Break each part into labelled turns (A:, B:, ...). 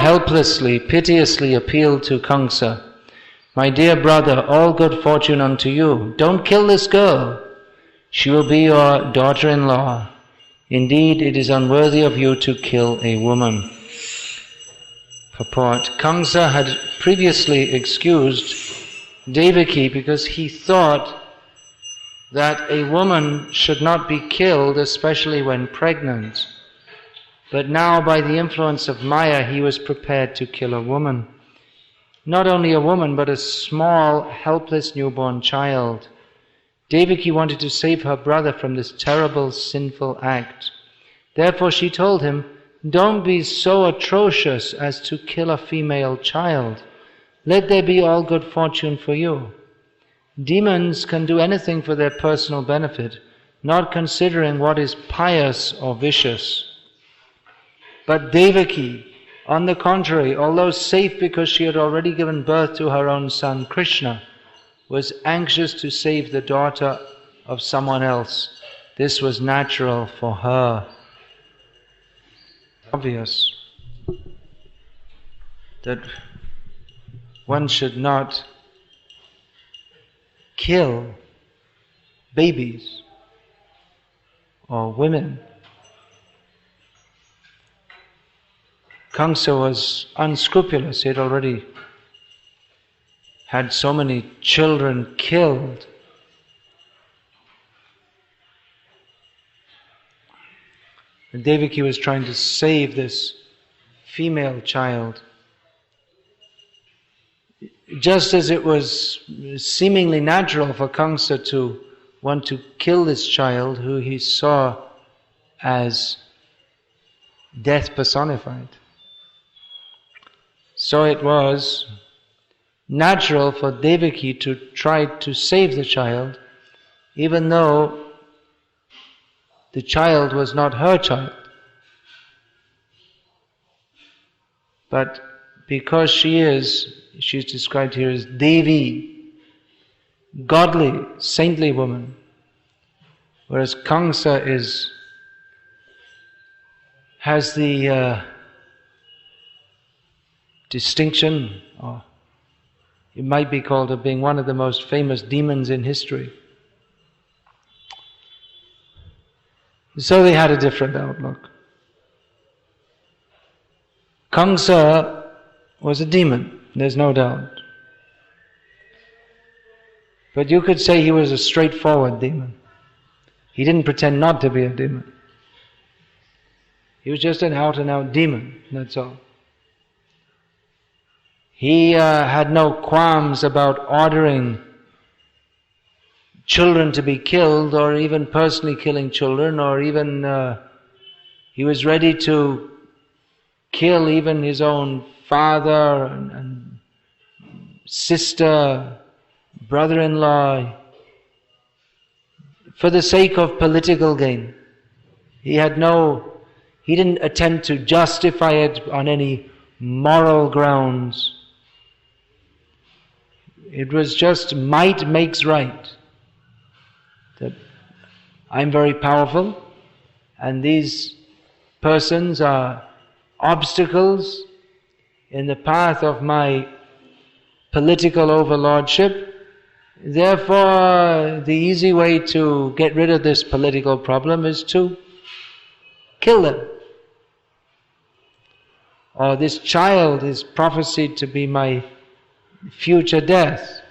A: helplessly, piteously appealed to Kamsa, "My dear brother, all good fortune unto you. Don't kill this girl. She will be your daughter-in-law. Indeed, it is unworthy of you to kill a woman." Purport: Kamsa had previously excused Devaki because he thought that a woman should not be killed, especially when pregnant. But now, by the influence of Maya, he was prepared to kill a woman. Not only a woman, but a small, helpless newborn child. Devaki wanted to save her brother from this terrible, sinful act. Therefore she told him, "Don't be so atrocious as to kill a female child. Let there be all good fortune for you." Demons can do anything for their personal benefit, not considering what is pious or vicious. But Devaki, on the contrary, although safe because she had already given birth to her own son Krishna, was anxious to save the daughter of someone else. This was natural for her. Obvious that one should not kill babies or women. Kamsa was unscrupulous. He had already had so many children killed. And Devaki was trying to save this female child. Just as it was seemingly natural for Kamsa to want to kill this child who he saw as death personified, so it was natural for Devaki to try to save the child, even though the child was not her child. But because she's described here as Devi, godly, saintly woman, whereas Kamsa has the distinction, or it might be called, of being one of the most famous demons in history. So they had a different outlook. Kamsa was a demon, there's no doubt. But you could say he was a straightforward demon. He didn't pretend not to be a demon. He was just an out-and-out demon, that's all. He had no qualms about ordering children to be killed, or even personally killing children, or even he was ready to kill even his own father and sister, brother-in-law, for the sake of political gain. He didn't attempt to justify it on any moral grounds. It was just might makes right. That I'm very powerful and these persons are obstacles in the path of my political overlordship. Therefore, the easy way to get rid of this political problem is to kill them. Or this child is prophesied to be my future death,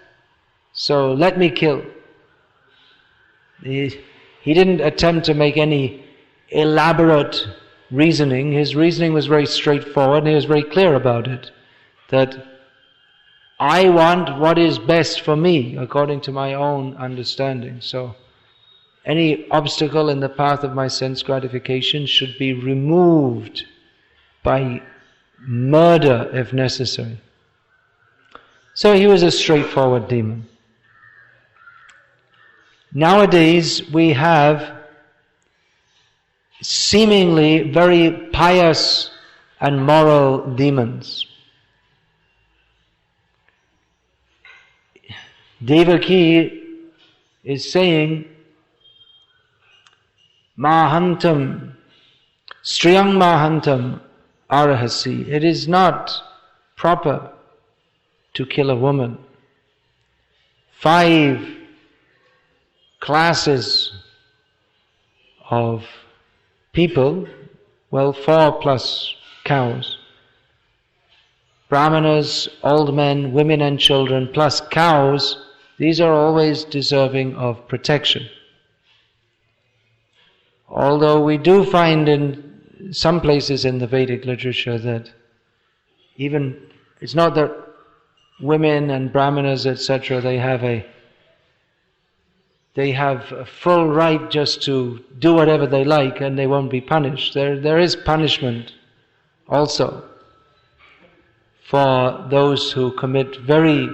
A: so let me kill. He didn't attempt to make any elaborate reasoning. His reasoning was very straightforward, and he was very clear about it. That I want what is best for me, according to my own understanding. So any obstacle in the path of my sense gratification should be removed by murder if necessary. So he was a straightforward demon. Nowadays we have seemingly very pious and moral demons. Devaki is saying, Mahantam, Striyang Mahantam, arahasi. It is not proper to kill a woman. 5 classes of people, 4 plus cows. Brahmanas, old men, women and children, plus cows, these are always deserving of protection. Although we do find in some places in the Vedic literature that even, it's not that women and brahmanas, etc., they have a full right just to do whatever they like and they won't be punished. There is punishment also for those who commit very,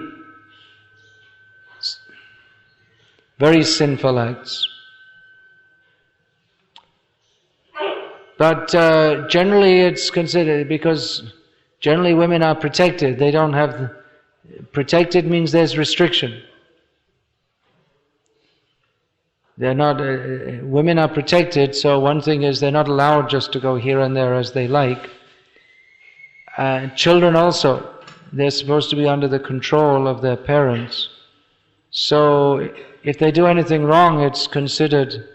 A: very sinful acts. But generally it's considered, because generally women are protected. They don't have, protected means there's restriction. They're not, women are protected, so one thing is they're not allowed just to go here and there as they like. Children also, they're supposed to be under the control of their parents. So if they do anything wrong, it's considered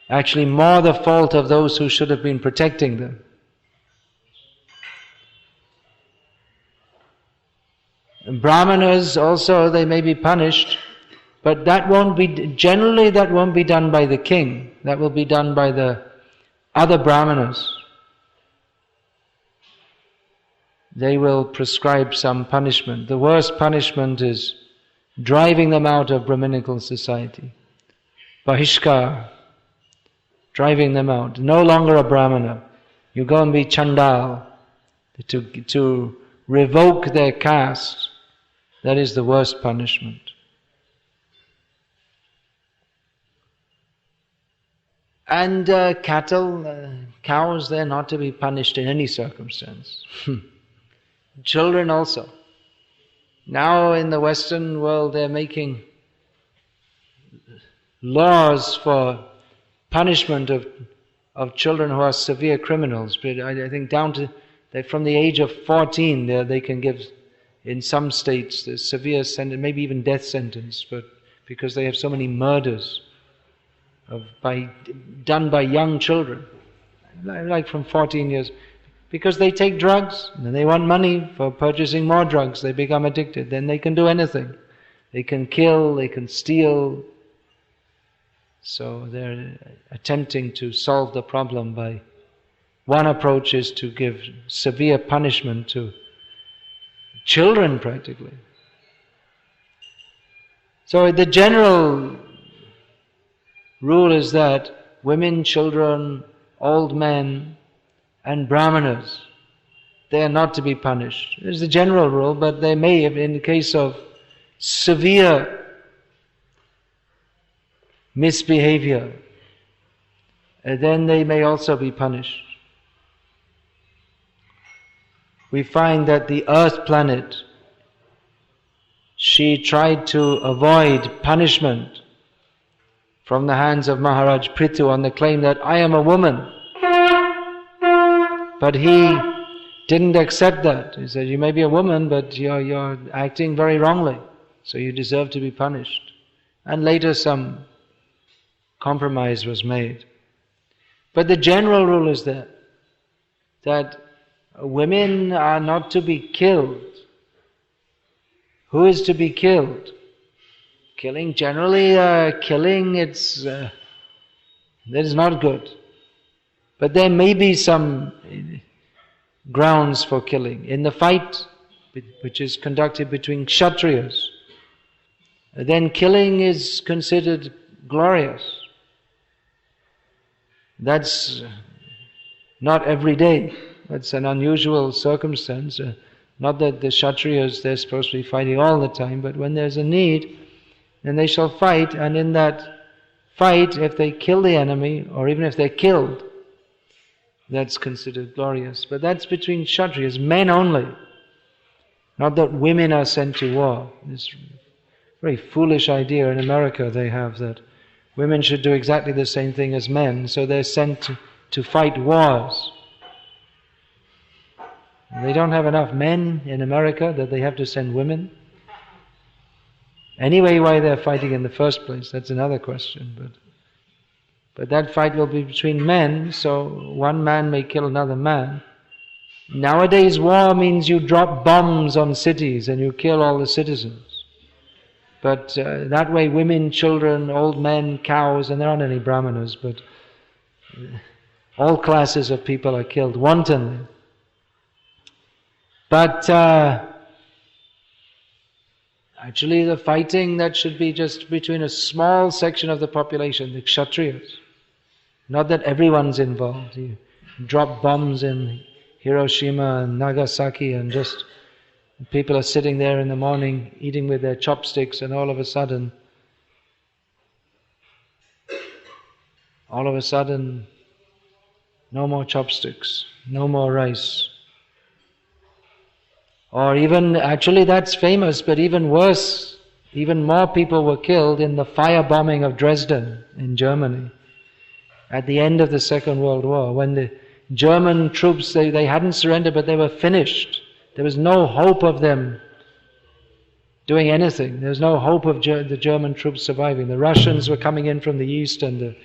A: actually more the fault of those who should have been protecting them. And Brahmanas also, they may be punished, but that won't be, generally that won't be done by the king. That will be done by the other Brahmanas. They will prescribe some punishment. The worst punishment is driving them out of Brahminical society. Bahishkar, driving them out. No longer a Brahmana. You go and be Chandal. To revoke their caste, that is the worst punishment. And cattle, cows, they're not to be punished in any circumstance. Children also. Now in the Western world they're making laws for punishment of children who are severe criminals. But I think down to, from the age of 14 they can give, in some states, the severe sentence, maybe even death sentence, but because they have so many murders done by young children, like from 14 years. Because they take drugs, and they want money for purchasing more drugs, they become addicted, then they can do anything. They can kill, they can steal. So they're attempting to solve the problem by, one approach is to give severe punishment to children practically. So the general rule is that women, children, old men, and Brahmanas, they are not to be punished. It's the general rule, but they may, in the case of severe misbehavior, then they may also be punished. We find that the earth planet, she tried to avoid punishment from the hands of Maharaj Prithu on the claim that I am a woman. But he didn't accept that. He said, you may be a woman, but you're acting very wrongly, so you deserve to be punished. And later some compromise was made. But the general rule is that women are not to be killed. Who is to be killed? Killing, generally killing, that is not good. But there may be some grounds for killing. In the fight which is conducted between Kshatriyas, then killing is considered glorious. That's not every day. That's an unusual circumstance. Not that the Kshatriyas, they're supposed to be fighting all the time, but when there's a need, then they shall fight, and in that fight, if they kill the enemy, or even if they're killed, that's considered glorious. But that's between Kshatriyas, men only. Not that women are sent to war. This very foolish idea in America they have, that women should do exactly the same thing as men, so they're sent to fight wars. They don't have enough men in America that they have to send women. Anyway, why they're fighting in the first place, that's another question. But that fight will be between men, so one man may kill another man. Nowadays, war means you drop bombs on cities and you kill all the citizens. But that way women, children, old men, cows, and there aren't any brahmanas, but all classes of people are killed wantonly. But actually the fighting, that should be just between a small section of the population, the Kshatriyas. Not that everyone's involved. You drop bombs in Hiroshima and Nagasaki and just people are sitting there in the morning eating with their chopsticks, and all of a sudden, no more chopsticks, no more rice. Or even, actually that's famous, but even worse, even more people were killed in the firebombing of Dresden in Germany at the end of the Second World War, when the German troops, they hadn't surrendered, but they were finished. There was no hope of them doing anything. There was no hope of the German troops surviving. The Russians were coming in from the east, and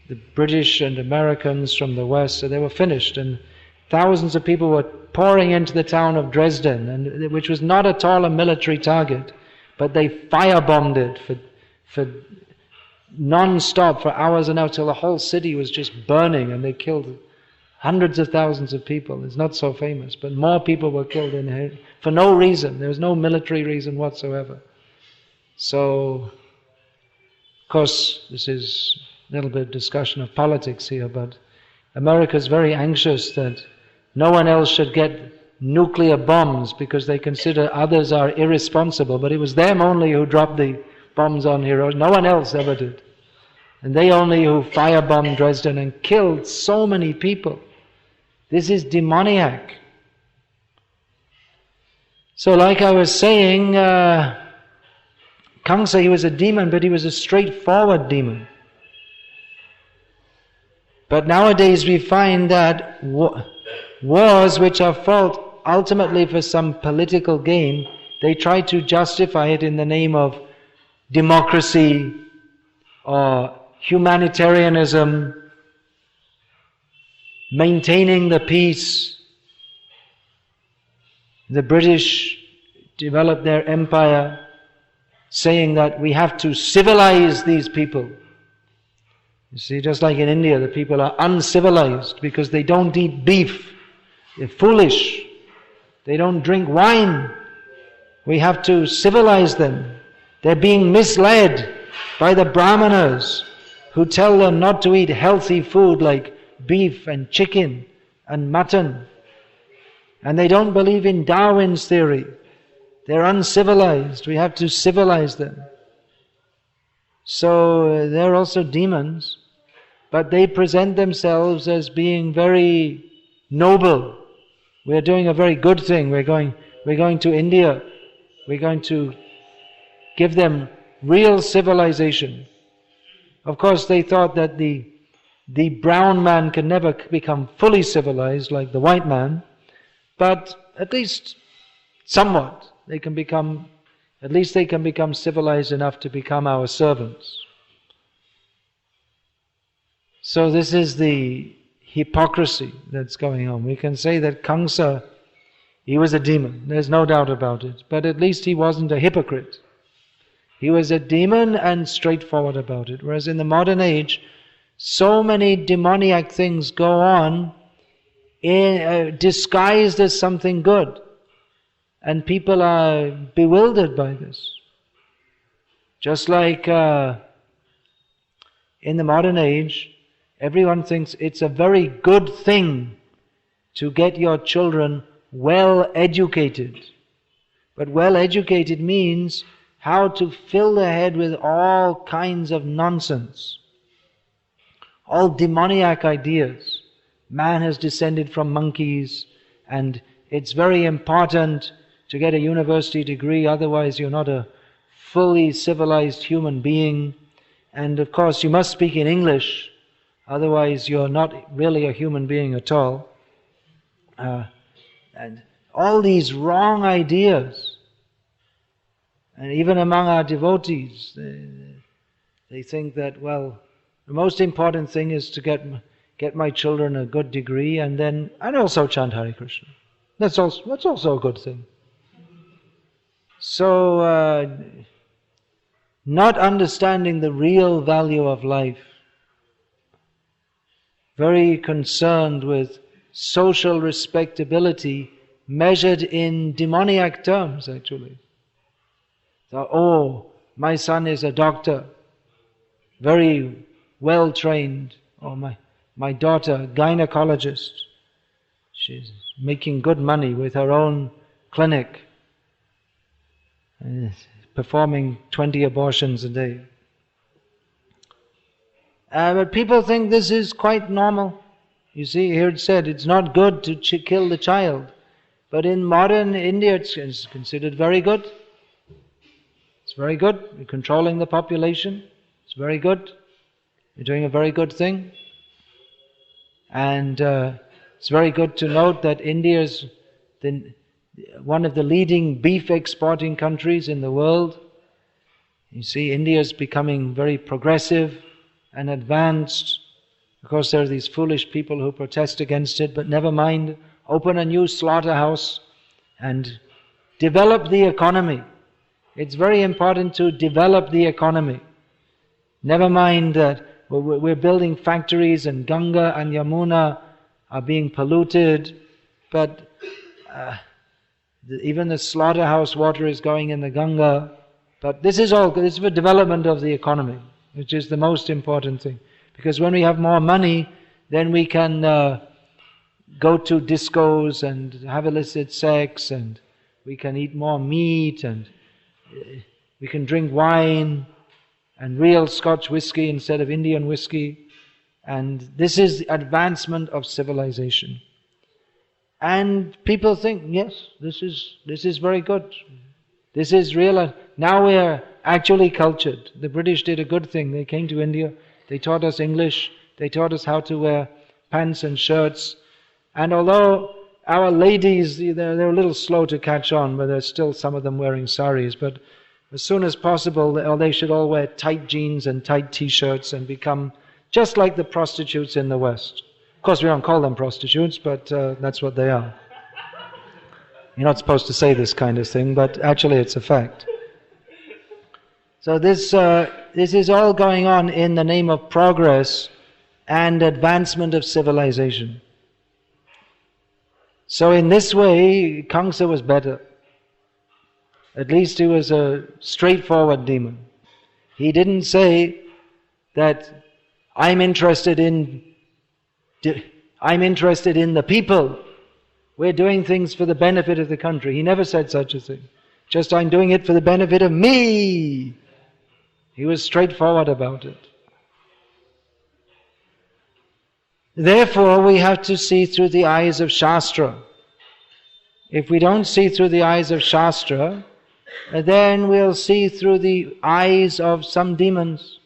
A: the British and Americans from the west, so they were finished. And thousands of people were pouring into the town of Dresden, which was not at all a military target, but they firebombed it for non-stop for hours and hours till the whole city was just burning, and they killed hundreds of thousands of people. It's not so famous, but more people were killed in here for no reason. There was no military reason whatsoever. So, of course, this is a little bit of discussion of politics here, but America is very anxious that no one else should get nuclear bombs because they consider others are irresponsible, but it was them only who dropped the bombs on Hiroshima. No one else ever did. And they only who firebombed Dresden and killed so many people. This is demoniac. So like I was saying, Kamsa, he was a demon, but he was a straightforward demon. But nowadays we find that wars which are fought ultimately for some political gain, they try to justify it in the name of democracy or humanitarianism, maintaining the peace. The British developed their empire saying that we have to civilize these people. You see, just like in India, the people are uncivilized because they don't eat beef. They're foolish. They don't drink wine. We have to civilize them. They're being misled by the brahmanas who tell them not to eat healthy food like beef and chicken and mutton. And they don't believe in Darwin's theory. They're uncivilized. We have to civilize them. So they're also demons, but they present themselves as being very noble. We're doing a very good thing. We're going to India. We're going to give them real civilization. Of course, they thought that the brown man can never become fully civilized like the white man, but at least somewhat they can become civilized enough to become our servants. So this is the hypocrisy that's going on. We can say that Kamsa, he was a demon, there's no doubt about it, but at least he wasn't a hypocrite. He was a demon and straightforward about it. Whereas in the modern age, so many demoniac things go on disguised as something good. And people are bewildered by this. Just like in the modern age, everyone thinks it's a very good thing to get your children well educated. But well educated means how to fill their head with all kinds of nonsense, all demoniac ideas. Man has descended from monkeys, and it's very important to get a university degree, otherwise you're not a fully civilized human being. And of course you must speak in English, otherwise you're not really a human being at all. and all these wrong ideas. And even among our devotees, they think that, well, the most important thing is to get my children a good degree and also chant Hare Krishna. That's also a good thing. So, not understanding the real value of life, very concerned with social respectability measured in demoniac terms, actually. So, oh, my son is a doctor, very well trained, or my daughter, gynecologist, she's making good money with her own clinic, performing 20 abortions a day. But people think this is quite normal. You see, here it said, it's not good to kill the child. But in modern India, it's considered very good. It's very good. You're controlling the population. It's very good. You're doing a very good thing. And it's very good to note that India is one of the leading beef exporting countries in the world. You see, India is becoming very progressive and advanced. Of course, there are these foolish people who protest against it, but never mind. Open a new slaughterhouse and develop the economy. It's very important to develop the economy. Never mind that we're building factories and Ganga and Yamuna are being polluted, but even the slaughterhouse water is going in the Ganga. But this is all good. This is for development of the economy, which is the most important thing. Because when we have more money, then we can go to discos and have illicit sex, and we can eat more meat, and we can drink wine and real Scotch whiskey instead of Indian whiskey. And this is the advancement of civilization. And people think, yes, this is very good. This is real. Now we are actually cultured. The British did a good thing. They came to India. They taught us English. They taught us how to wear pants and shirts. And although our ladies, they're a little slow to catch on, but there's still some of them wearing saris. But as soon as possible, they should all wear tight jeans and tight t-shirts and become just like the prostitutes in the West. Of course, we don't call them prostitutes, but that's what they are. You're not supposed to say this kind of thing, but actually it's a fact. So this is all going on in the name of progress and advancement of civilization. So in this way, Kamsa was better. At least he was a straightforward demon. He didn't say that I'm interested in the people. We're doing things for the benefit of the country. He never said such a thing. Just, I'm doing it for the benefit of me. He was straightforward about it. Therefore, we have to see through the eyes of Shastra. If we don't see through the eyes of Shastra, then we'll see through the eyes of some demons.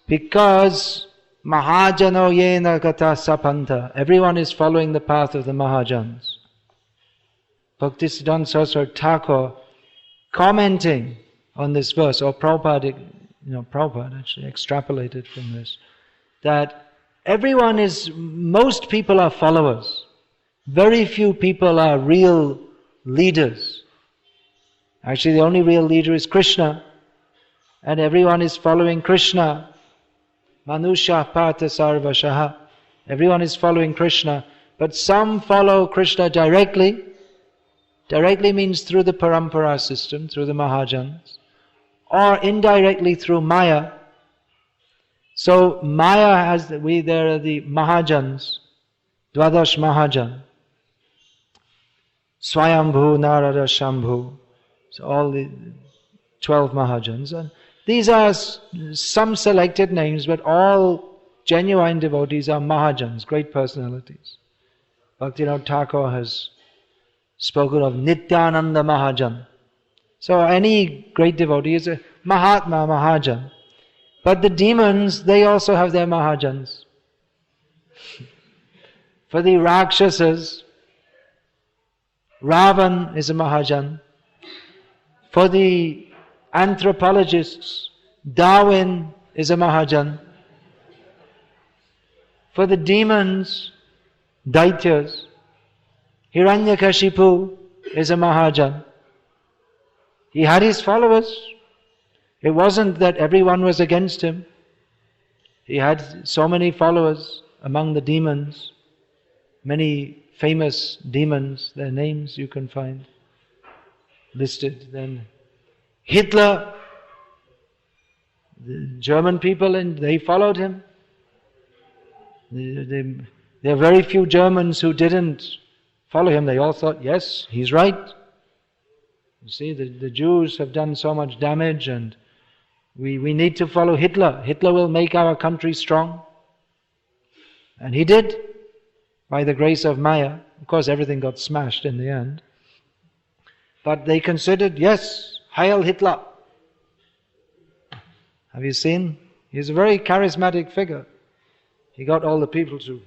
A: Because Mahajano yena gata sapanta. Everyone is following the path of the Mahajans. Bhaktisiddhanta Saraswati Thakur, commenting on this verse, or Prabhupada actually extrapolated from this, that most people are followers. Very few people are real leaders. Actually, the only real leader is Krishna, and everyone is following Krishna. Manusha Partha Sarvashaha. Everyone is following Krishna, but some follow Krishna directly. Directly means through the parampara system, through the Mahajans, or indirectly through Maya. So Maya there are the Mahajans, Dwadash Mahajan, Swayambhu, Narada, Shambhu. So all the 12 Mahajans. And these are some selected names, but all genuine devotees are Mahajans, great personalities. Bhaktivinoda Thakur has spoken of Nityananda Mahajan. So any great devotee is a Mahatma Mahajan. But the demons, they also have their Mahajans. For the Rakshasas, Ravan is a Mahajan. For the anthropologists, Darwin is a Mahajan. For the demons, Daityas, Hiranyakashipu is a Mahajan. He had his followers. It wasn't that everyone was against him. He had so many followers among the demons, many famous demons, their names you can find listed. Then Hitler, the German people, and they followed him. There are very few Germans who didn't follow him. They all thought, yes, he's right. You see, the Jews have done so much damage, and we need to follow Hitler. Hitler will make our country strong. And he did, by the grace of Maya. Of course, everything got smashed in the end. But they considered, yes, Heil Hitler. Have you seen? He's a very charismatic figure. He got all the people to...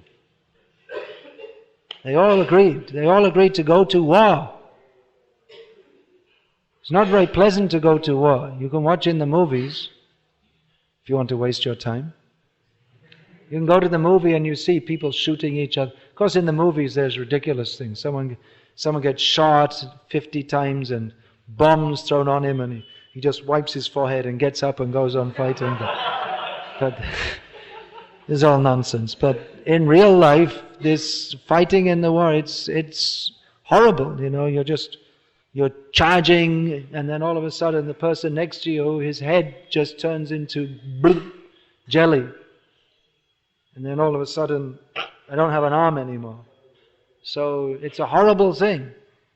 A: They all agreed. They all agreed to go to war. It's not very pleasant to go to war. You can watch in the movies, if you want to waste your time. You can go to the movie and you see people shooting each other. Of course, in the movies there's ridiculous things. Someone gets shot 50 times and bombs thrown on him, and he just wipes his forehead and gets up and goes on fighting. But it's all nonsense. But in real life, this fighting in the war, it's horrible. You know, you're charging, and then all of a sudden the person next to you, his head just turns into jelly. And then all of a sudden, I don't have an arm anymore. So it's a horrible thing.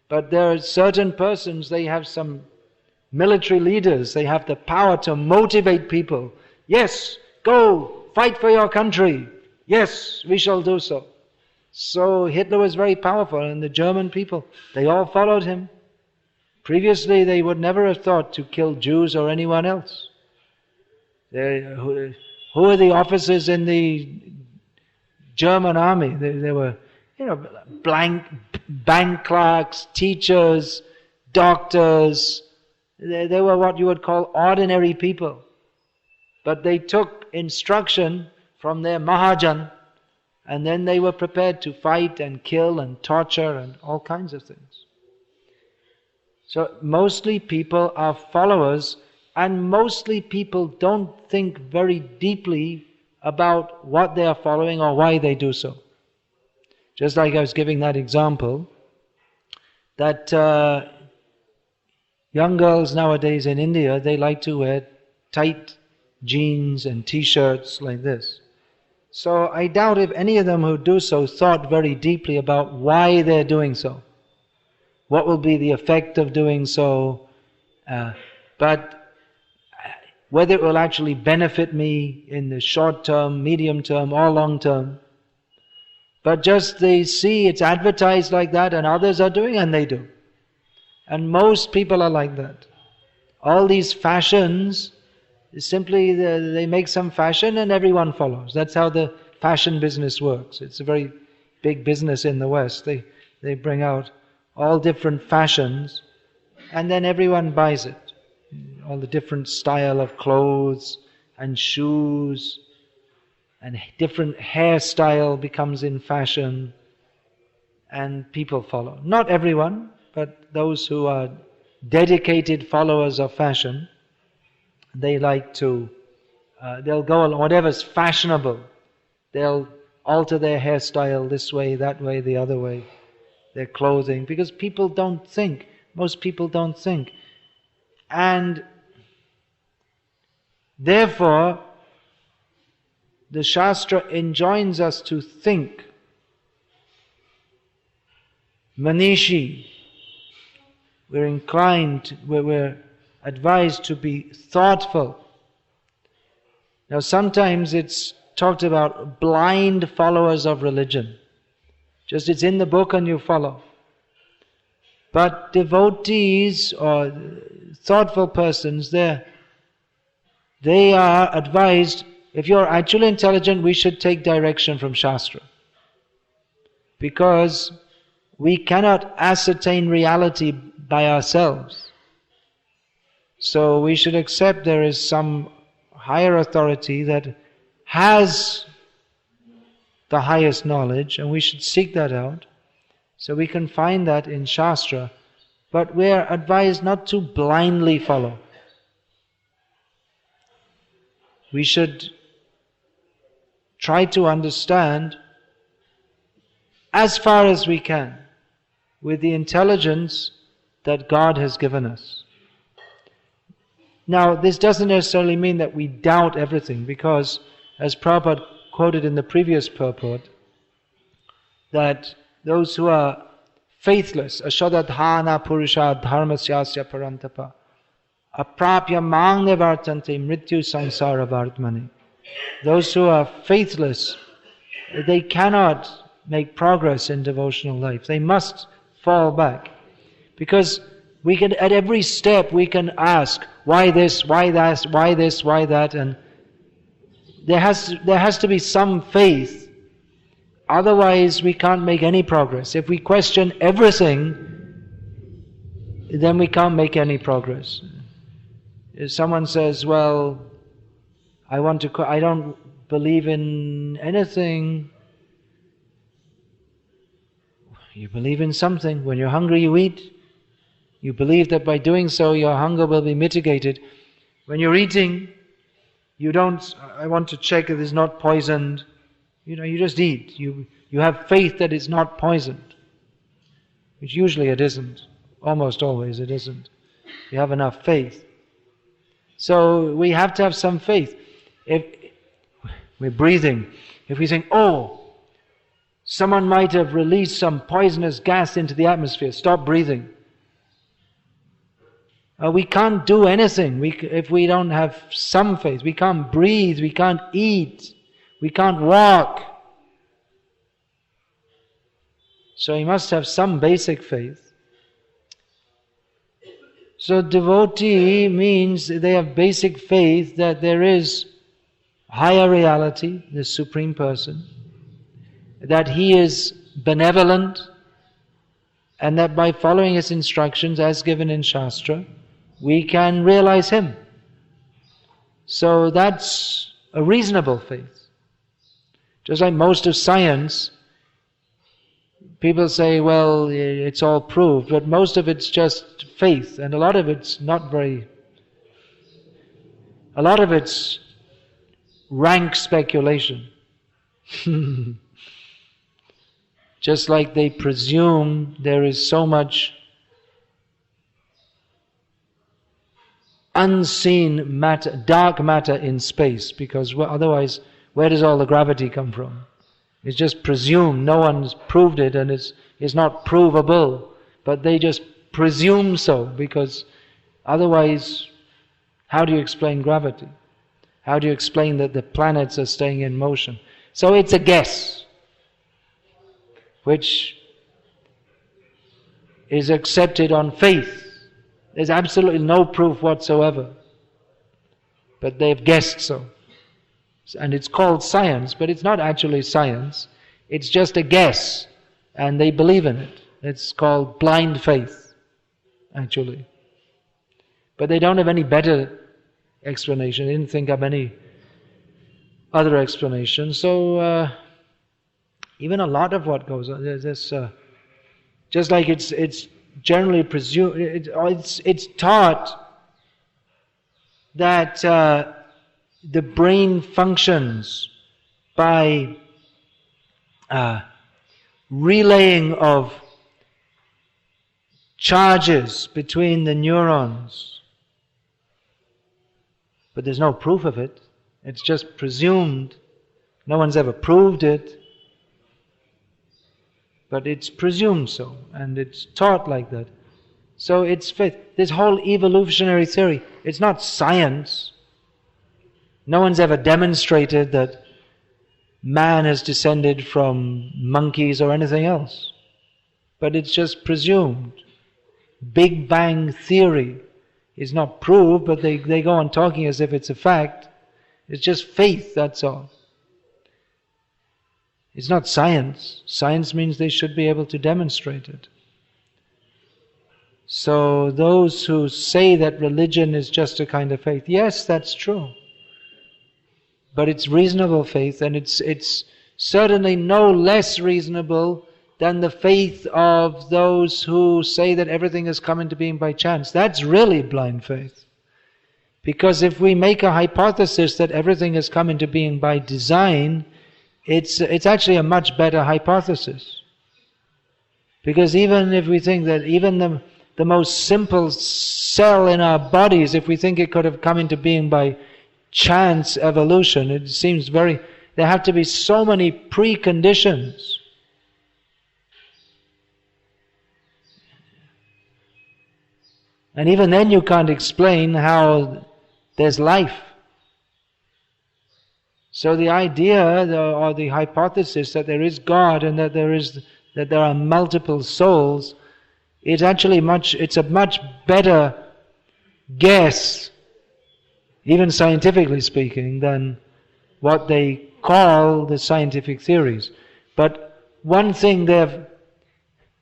A: But there are certain persons, they have some military leaders, they have the power to motivate people. Yes, go, fight for your country. Yes, we shall do so. So Hitler was very powerful, and the German people, they all followed him. Previously, they would never have thought to kill Jews or anyone else. Who are the officers in the German army? They were, bank clerks, teachers, doctors. They were what you would call ordinary people. But they took instruction from their Mahajan, and then they were prepared to fight and kill and torture and all kinds of things. So mostly people are followers, and mostly people don't think very deeply about what they are following or why they do so. Just like I was giving that example, that young girls nowadays in India, they like to wear tight jeans and t-shirts like this. So I doubt if any of them who do so thought very deeply about why they're doing so. What will be the effect of doing so? But whether it will actually benefit me in the short term, medium term, or long term. But just they see it's advertised like that, and others are doing, and they do. And most people are like that. All these fashions, simply they make some fashion and everyone follows. That's how the fashion business works. It's a very big business in the West. They bring out all different fashions, and then everyone buys it. All the different style of clothes and shoes, and different hairstyle becomes in fashion, and people follow. Not everyone, but those who are dedicated followers of fashion, they like to, they'll go on whatever's fashionable. They'll alter their hairstyle this way, that way, the other way, their clothing, because people don't think. Most people don't think. And therefore, the Shastra enjoins us to think. Manishi, we're advised to be thoughtful. Now sometimes it's talked about blind followers of religion. Just it's in the book and you follow. But devotees or thoughtful persons, they are advised, if you're actually intelligent, we should take direction from Shastra. because we cannot ascertain reality by ourselves. So we should accept there is some higher authority that has the highest knowledge, and we should seek that out. So we can find that in Shastra, but we are advised not to blindly follow. We should try to understand as far as we can with the intelligence that God has given us. Now, this doesn't necessarily mean that we doubt everything, because, as Prabhupada quoted in the previous purport, that those who are faithless, ashadadhana purusha dharmasyasya parantapa, aprapya mang nevartante mrityu samsara vardmani. Those who are faithless, they cannot make progress in devotional life. They must fall back. Because we can, at every step, we can ask, why this, why that, why this, why that, and there has to be some faith. Otherwise, we can't make any progress. If we question everything, then we can't make any progress. If someone says, well, I don't believe in anything. You believe in something. When you're hungry, you eat. You believe that by doing so, your hunger will be mitigated. When you're eating, you don't, I want to check if it's not poisoned. You just eat. You have faith that it's not poisoned. Which usually it isn't. Almost always it isn't. You have enough faith. So we have to have some faith. If we're breathing, if we think, oh, someone might have released some poisonous gas into the atmosphere, stop breathing. We can't do anything if we don't have some faith. We can't breathe, we can't eat, we can't walk. So you must have some basic faith. So devotee means they have basic faith that there is higher reality, the Supreme Person, that He is benevolent, and that by following His instructions as given in Shastra, we can realize Him. So that's a reasonable faith. Just like most of science, people say, well, it's all proved, but most of it's just faith, and a lot of it's rank speculation. Just like they presume there is so much unseen matter, dark matter in space, because otherwise, where does all the gravity come from? It's just presumed. No one's proved it, and it's not provable. But they just presume so, because otherwise, how do you explain gravity? How do you explain that the planets are staying in motion? So it's a guess, which is accepted on faith. There's absolutely no proof whatsoever. But they've guessed so. And it's called science, but it's not actually science. It's just a guess, and they believe in it. It's called blind faith, actually. But they don't have any better explanation. They didn't think of any other explanation. So even a lot of what goes on, there's this, just like it's generally presumed, it's taught that the brain functions by relaying of charges between the neurons. But there's no proof of it. It's just presumed. No one's ever proved it. But it's presumed so, and it's taught like that. So it's faith. This whole evolutionary theory, it's not science. No one's ever demonstrated that man has descended from monkeys or anything else. But it's just presumed. Big Bang theory is not proved, but they go on talking as if it's a fact. It's just faith, that's all. It's not science. Science means they should be able to demonstrate it. So those who say that religion is just a kind of faith, yes, that's true. But it's reasonable faith, and it's certainly no less reasonable than the faith of those who say that everything has come into being by chance. That's really blind faith. Because if we make a hypothesis that everything has come into being by design, it's actually a much better hypothesis. Because even if we think that even the most simple cell in our bodies, if we think it could have come into being by chance evolution, it seems there have to be so many preconditions. And even then you can't explain how there's life. So the idea or the hypothesis that there is God and that there are multiple souls, it's a much better guess, even scientifically speaking, than what they call the scientific theories. But one thing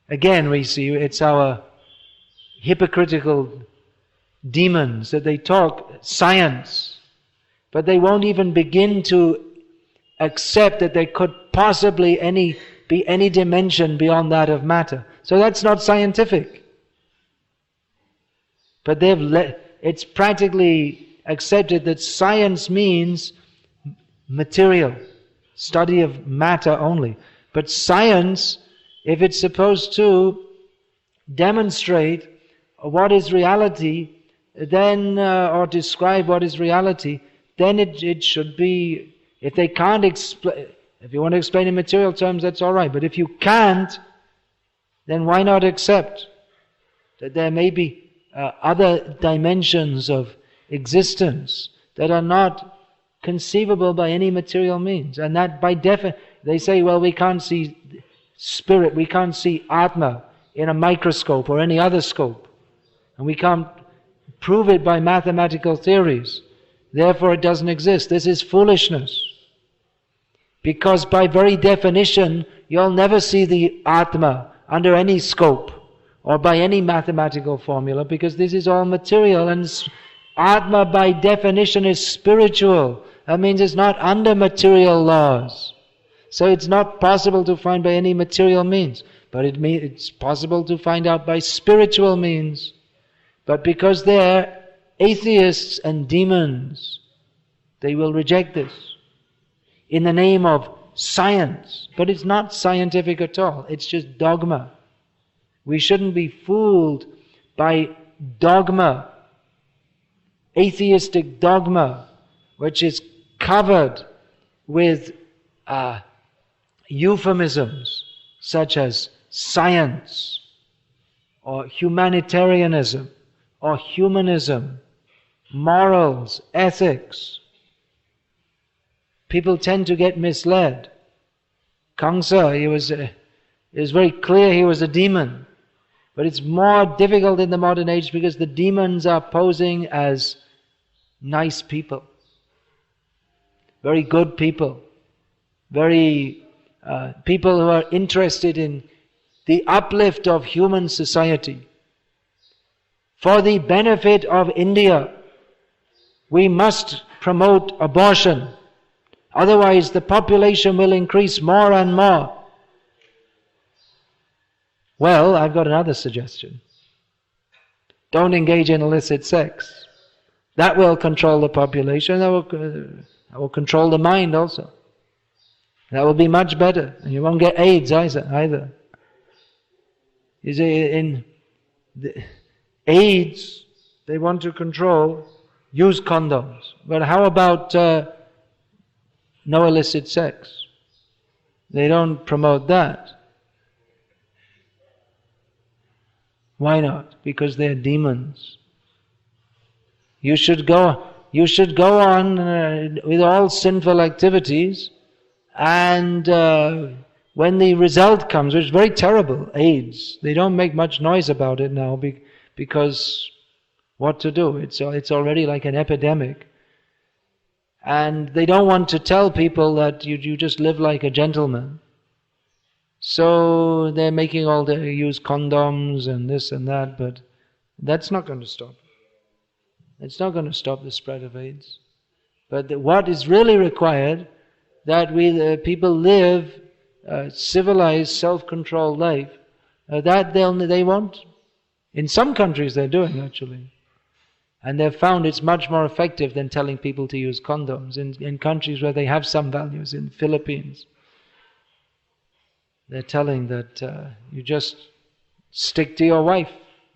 A: again we see, it's our hypocritical demons, that they talk science, but they won't even begin to accept that there could possibly be any dimension beyond that of matter. So that's not scientific. But it's practically accepted that science means material, study of matter only. But science, if it's supposed to demonstrate what is reality, then or describe what is reality, then it should be, if they can't explain, if you want to explain in material terms, that's all right. But if you can't, then why not accept that there may be other dimensions of existence that are not conceivable by any material means. And that by definition, they say, well, we can't see spirit, we can't see Atma in a microscope or any other scope. And we can't prove it by mathematical theories. Therefore it doesn't exist. This is foolishness. Because by very definition, you'll never see the Atma under any scope or by any mathematical formula, because this is all material, and Atma by definition is spiritual. That means it's not under material laws. So it's not possible to find by any material means. But it's possible to find out by spiritual means. But because they're atheists and demons, they will reject this in the name of science. But it's not scientific at all. It's just dogma. We shouldn't be fooled by dogma, atheistic dogma, which is covered with euphemisms such as science or humanitarianism or humanism, morals, ethics. People tend to get misled. Kamsa, it was very clear he was a demon. But it's more difficult in the modern age because the demons are posing as nice people, very good people, very people who are interested in the uplift of human society. For the benefit of India, we must promote abortion. Otherwise the population will increase more and more. Well, I've got another suggestion. Don't engage in illicit sex. That will control the population. That will control the mind also. That will be much better. And you won't get AIDS either. You see, in the AIDS, they want to control, use condoms. But how about no illicit sex? They don't promote that. Why not? Because they're demons. You should go on with all sinful activities, and when the result comes, which is very terrible, AIDS, they don't make much noise about it now because what to do? It's already like an epidemic. And they don't want to tell people that you just live like a gentleman. So they're making all the use condoms and this and that, but that's not going to stop. It's not going to stop the spread of AIDS. But what is really required, that we the people live a civilized, self-controlled life, that they won't. In some countries they're doing actually. And they've found it's much more effective than telling people to use condoms. In countries where they have some values, in Philippines, they're telling that you just stick to your wife.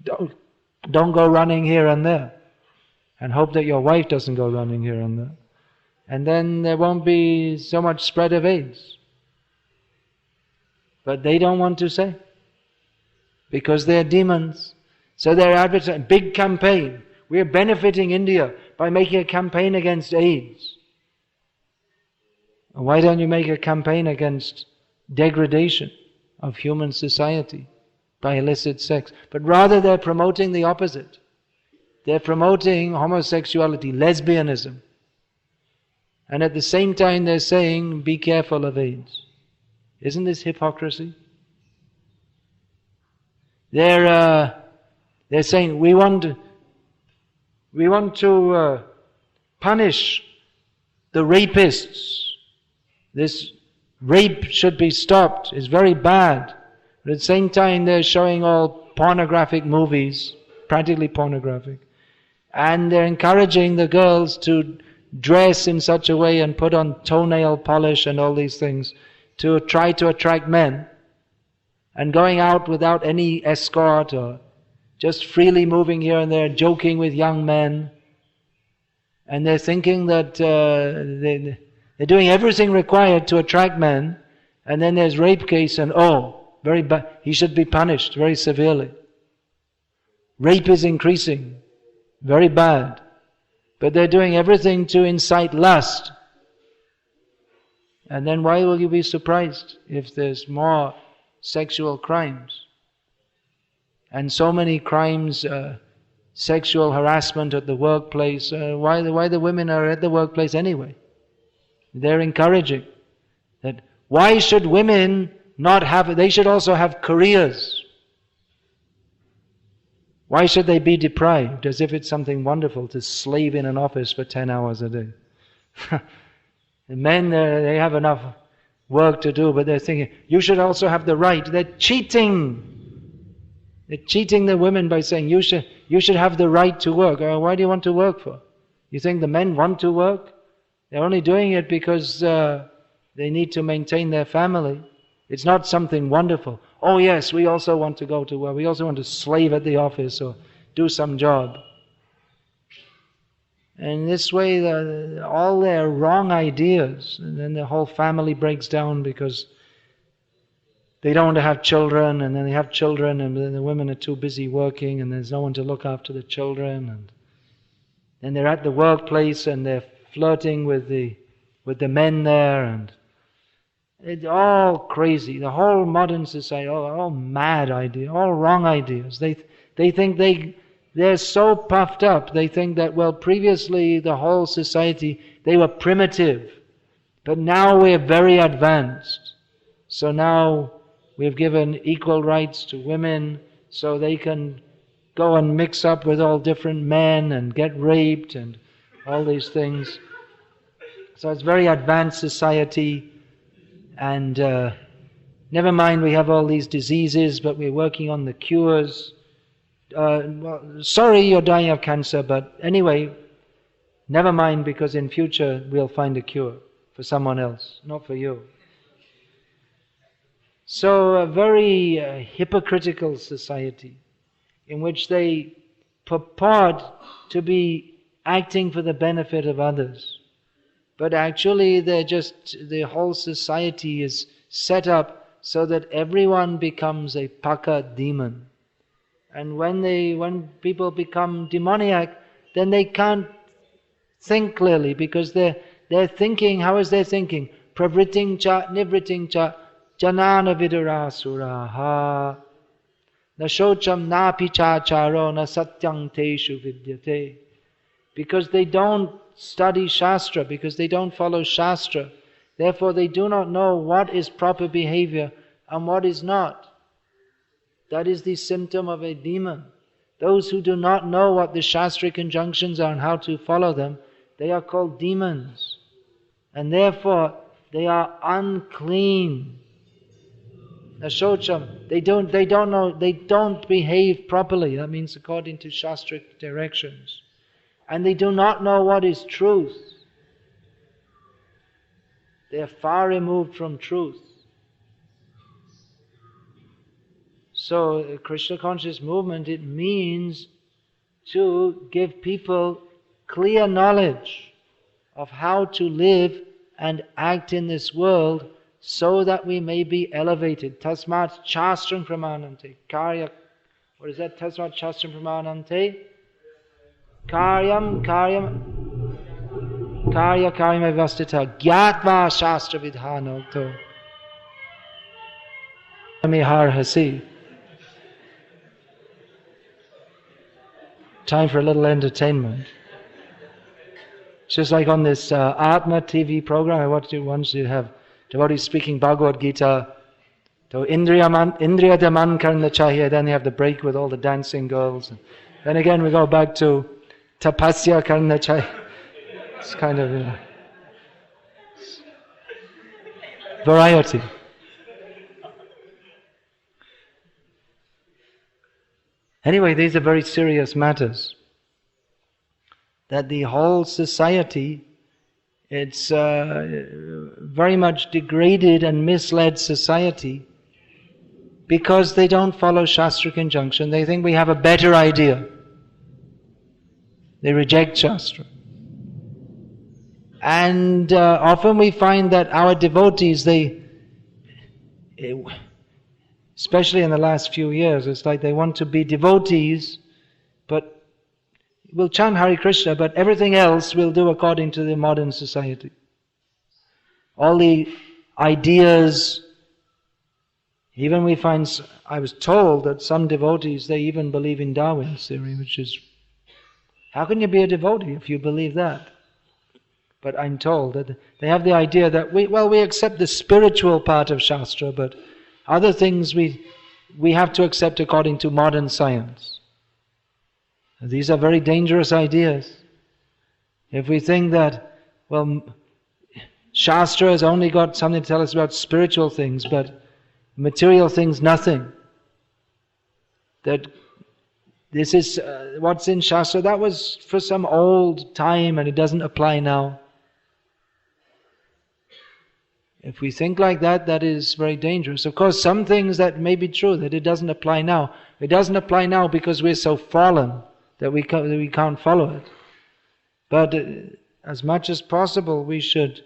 A: Don't go running here and there. And hope that your wife doesn't go running here and there. And then there won't be so much spread of AIDS. But they don't want to say. Because they're demons. So they're advertising, big campaign. We're benefiting India by making a campaign against AIDS. Why don't you make a campaign against degradation of human society by illicit sex? But rather they're promoting the opposite. They're promoting homosexuality, lesbianism. And at the same time they're saying, be careful of AIDS. Isn't this hypocrisy? They're saying, we want to punish the rapists. This rape should be stopped. It's very bad. But at the same time they're showing all pornographic movies, practically pornographic. And they're encouraging the girls to dress in such a way and put on toenail polish and all these things to try to attract men. And going out without any escort or just freely moving here and there, joking with young men. And they're thinking that they're doing everything required to attract men. And then there's rape case and very bad. He should be punished very severely. Rape is increasing. Very bad. But they're doing everything to incite lust. And then why will you be surprised if there's more sexual crimes? And so many crimes, sexual harassment at the workplace. Why the women are at the workplace anyway? They're encouraging that why should women not have, they should also have careers. Why should they be deprived, as if it's something wonderful to slave in an office for 10 hours a day? The men, they have enough work to do, but they're thinking, you should also have the right. They're cheating. They're cheating the women by saying, you should have the right to work. Why do you want to work for? You think the men want to work? They're only doing it because they need to maintain their family. It's not something wonderful. Oh yes, we also want to go to work. We also want to slave at the office or do some job. And this way, all their wrong ideas, and then the whole family breaks down because they don't want to have children, and then they have children, and then the women are too busy working, and there's no one to look after the children, and then they're at the workplace and they're flirting with the men there, and it's all crazy. The whole modern society, all mad ideas, all wrong ideas. They think they're so puffed up. They think that, well, previously the whole society, they were primitive. But now we're very advanced. So now we've given equal rights to women so they can go and mix up with all different men and get raped and all these things. So it's very advanced society. And never mind, we have all these diseases, but we're working on the cures. Sorry you're dying of cancer, but anyway, never mind, because in future we'll find a cure for someone else, not for you. So a very hypocritical society in which they purport to be acting for the benefit of others. But actually the whole society is set up so that everyone becomes a paka demon. And when people become demoniac, then they can't think clearly, because they're thinking, how is their thinking? Pravriting cha, nivriting cha, janana vidurasuraha, na shocham na pichacharo na satyang teshu vidyate. Because they don't study Shastra, because they don't follow Shastra. Therefore they do not know what is proper behavior and what is not. That is the symptom of a demon. Those who do not know what the Shastric injunctions are and how to follow them, they are called demons. And therefore, they are unclean. Ashocham, they don't behave properly. That means according to Shastric directions. And they do not know what is truth. They are far removed from truth. So, Krishna conscious movement, it means to give people clear knowledge of how to live and act in this world so that we may be elevated. Tasmat chastram pramanante. Karya, what is that? Tasmat chastram pramanante? Karyam evastita. Gyatva shastra vidhanokto. Amihar hasi. Time for a little entertainment. It's just like on this Atma TV program I watched it once, you have devotees speaking Bhagavad Gita. So Indriya Daman Karna Chahiye, then you have the break with all the dancing girls. Then again we go back to Tapasya Karna Chahiye. It's kind of, variety. Anyway, these are very serious matters. That the whole society, it's very much degraded and misled society because they don't follow Shastric injunction. They think we have a better idea. They reject Shastra. And often we find that our devotees, especially in the last few years, it's like they want to be devotees, but we'll chant Hare Krishna, but everything else we'll do according to the modern society. All the ideas, even we find, I was told that some devotees, they even believe in Darwin's theory, which is, how can you be a devotee if you believe that? But I'm told that they have the idea that we accept the spiritual part of Shastra, but other things we have to accept according to modern science. These are very dangerous ideas. If we think that, Shastra has only got something to tell us about spiritual things, but material things, nothing. That this is what's in Shastra, that was for some old time and it doesn't apply now. If we think like that, that is very dangerous. Of course, some things that may be true, that it doesn't apply now. It doesn't apply now because we're so fallen that we can't follow it. But as much as possible, we should,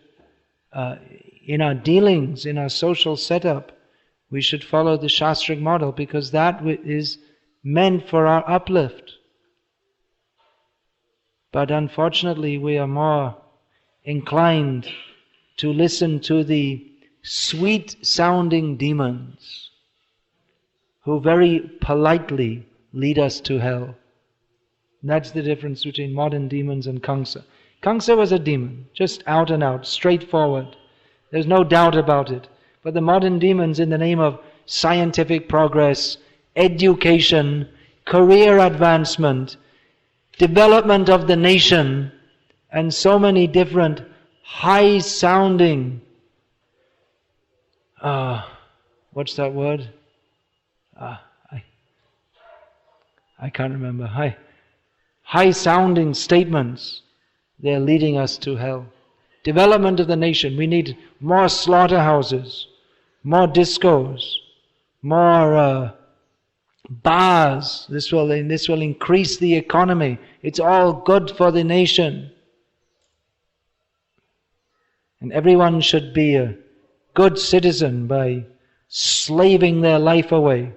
A: in our dealings, in our social setup, we should follow the Shastric model because that is meant for our uplift. But unfortunately, we are more inclined to listen to the sweet-sounding demons who very politely lead us to hell. And that's the difference between modern demons and Kamsa. Kamsa was a demon, just out and out, straightforward. There's no doubt about it. But the modern demons, in the name of scientific progress, education, career advancement, development of the nation, and so many different high-sounding, what's that word? I can't remember. High-sounding statements, they're leading us to hell. Development of the nation. We need more slaughterhouses, more discos, more bars. This will increase the economy. It's all good for the nation. And everyone should be a good citizen by slaving their life away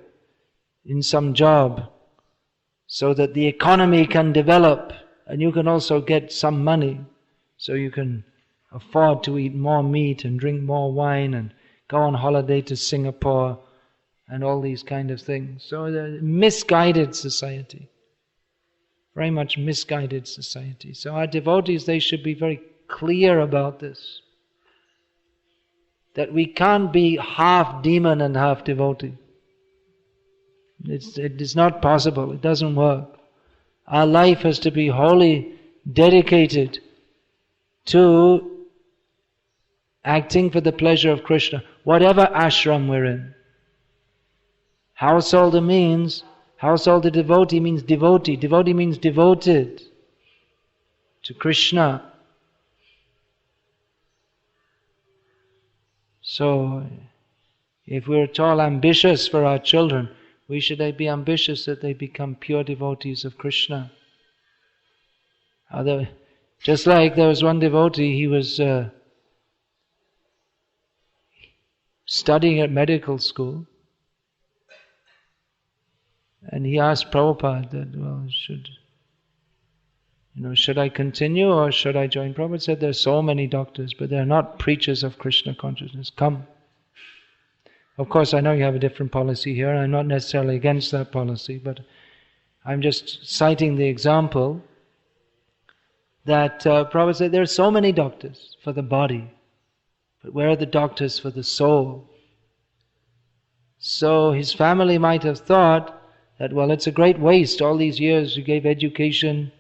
A: in some job so that the economy can develop and you can also get some money so you can afford to eat more meat and drink more wine and go on holiday to Singapore and all these kind of things. So the misguided society, very much misguided society. So our devotees, they should be very clear about this. that we can't be half demon and half devotee. It is not possible. It doesn't work. Our life has to be wholly dedicated to acting for the pleasure of Krishna, whatever ashram we're in. Householder devotee means devotee. Devotee means devoted to Krishna. So, if we're at all ambitious for our children, we should be ambitious that they become pure devotees of Krishna. Just like there was one devotee, he was studying at medical school, and he asked Prabhupada that, should I continue or should I join? Prabhupada said, there are so many doctors, but they're not preachers of Krishna consciousness. Come. Of course, I know you have a different policy here, and I'm not necessarily against that policy, but I'm just citing the example that Prabhupada said, there are so many doctors for the body, but where are the doctors for the soul? So his family might have thought that, it's a great waste, all these years you gave education,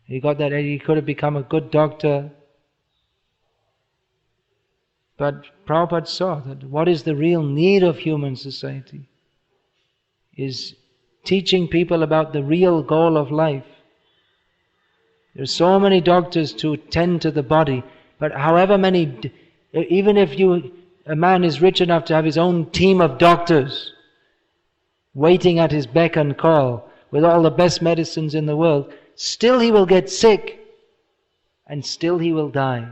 A: he could have become a good doctor. But Prabhupada saw that what is the real need of human society is teaching people about the real goal of life. There are so many doctors to tend to the body, but even if a man is rich enough to have his own team of doctors waiting at his beck and call with all the best medicines in the world, still he will get sick and still he will die.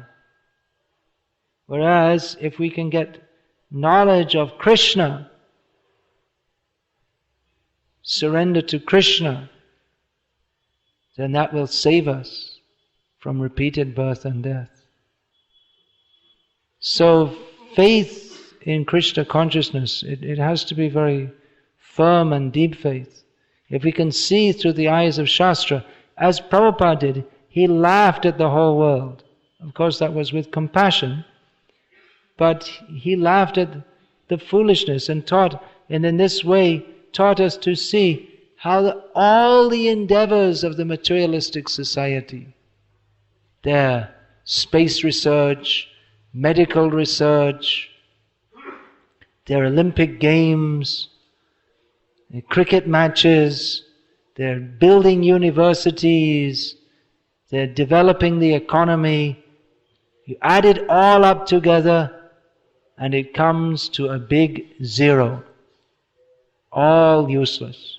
A: Whereas if we can get knowledge of Krishna, surrender to Krishna, then that will save us from repeated birth and death. So faith in Krishna consciousness, it has to be very firm and deep faith. If we can see through the eyes of Shastra, as Prabhupada did, he laughed at the whole world. Of course that was with compassion, but he laughed at the foolishness and in this way taught us to see how all the endeavors of the materialistic society, their space research, medical research, their Olympic Games, their cricket matches, they're building universities, they're developing the economy. You add it all up together and it comes to a big zero. All useless.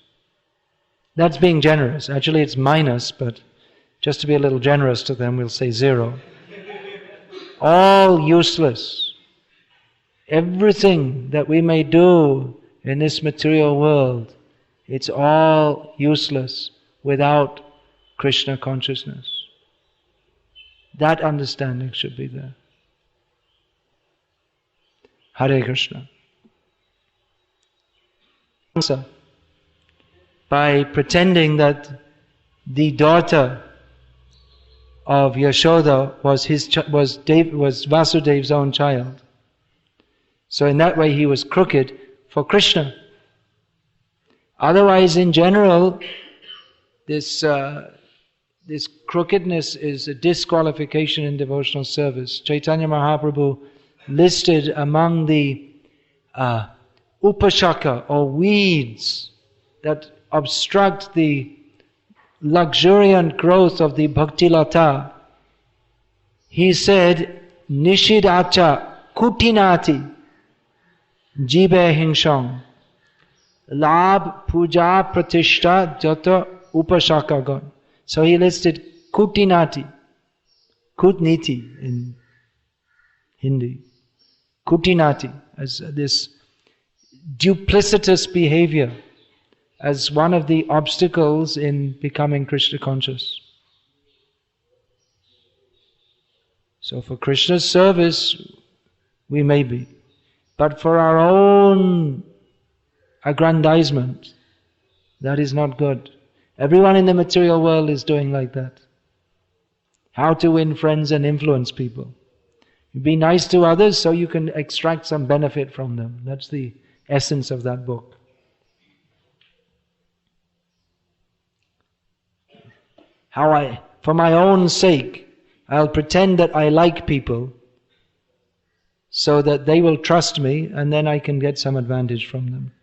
A: That's being generous. Actually it's minus, but just to be a little generous to them, we'll say zero. All useless. Everything that we may do in this material world, it's all useless without Krishna consciousness. That understanding should be there. Hare Krishna. By pretending that the daughter of Yashoda was Vasudev's own child. So in that way he was crooked for Krishna. Otherwise, in general, this crookedness is a disqualification in devotional service. Chaitanya Mahaprabhu listed among the upashaka or weeds that obstruct the luxuriant growth of the bhaktilata. He said, Nishidacha kutinati jibe hinshang labh puja pratishta jata upashakagon. So he listed kutinati, kutniti in Hindi, kutinati as this duplicitous behavior as one of the obstacles in becoming Krishna conscious. So for Krishna's service we may be, but for our own aggrandizement, that is not good. Everyone in the material world is doing like that. How to win friends and influence people. Be nice to others so you can extract some benefit from them. That's the essence of that book. For my own sake, I'll pretend that I like people so that they will trust me and then I can get some advantage from them.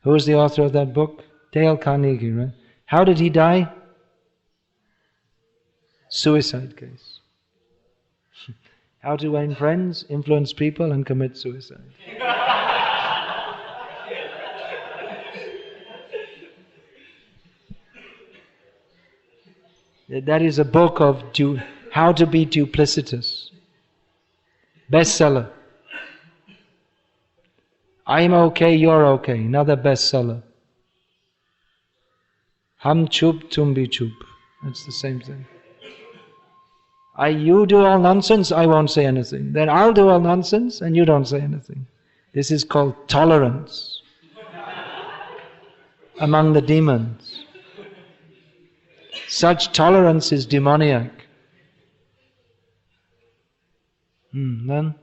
A: Who is the author of that book? Dale Carnegie, right? How did he die? Suicide case. How to win friends, influence people, and commit suicide. That is a book of how to be duplicitous. Bestseller. I'm okay, you're okay. Another bestseller. Hum chup, tum bhi chup. That's the same thing. You do all nonsense, I won't say anything. Then I'll do all nonsense and you don't say anything. This is called tolerance among the demons. Such tolerance is demoniac. Then?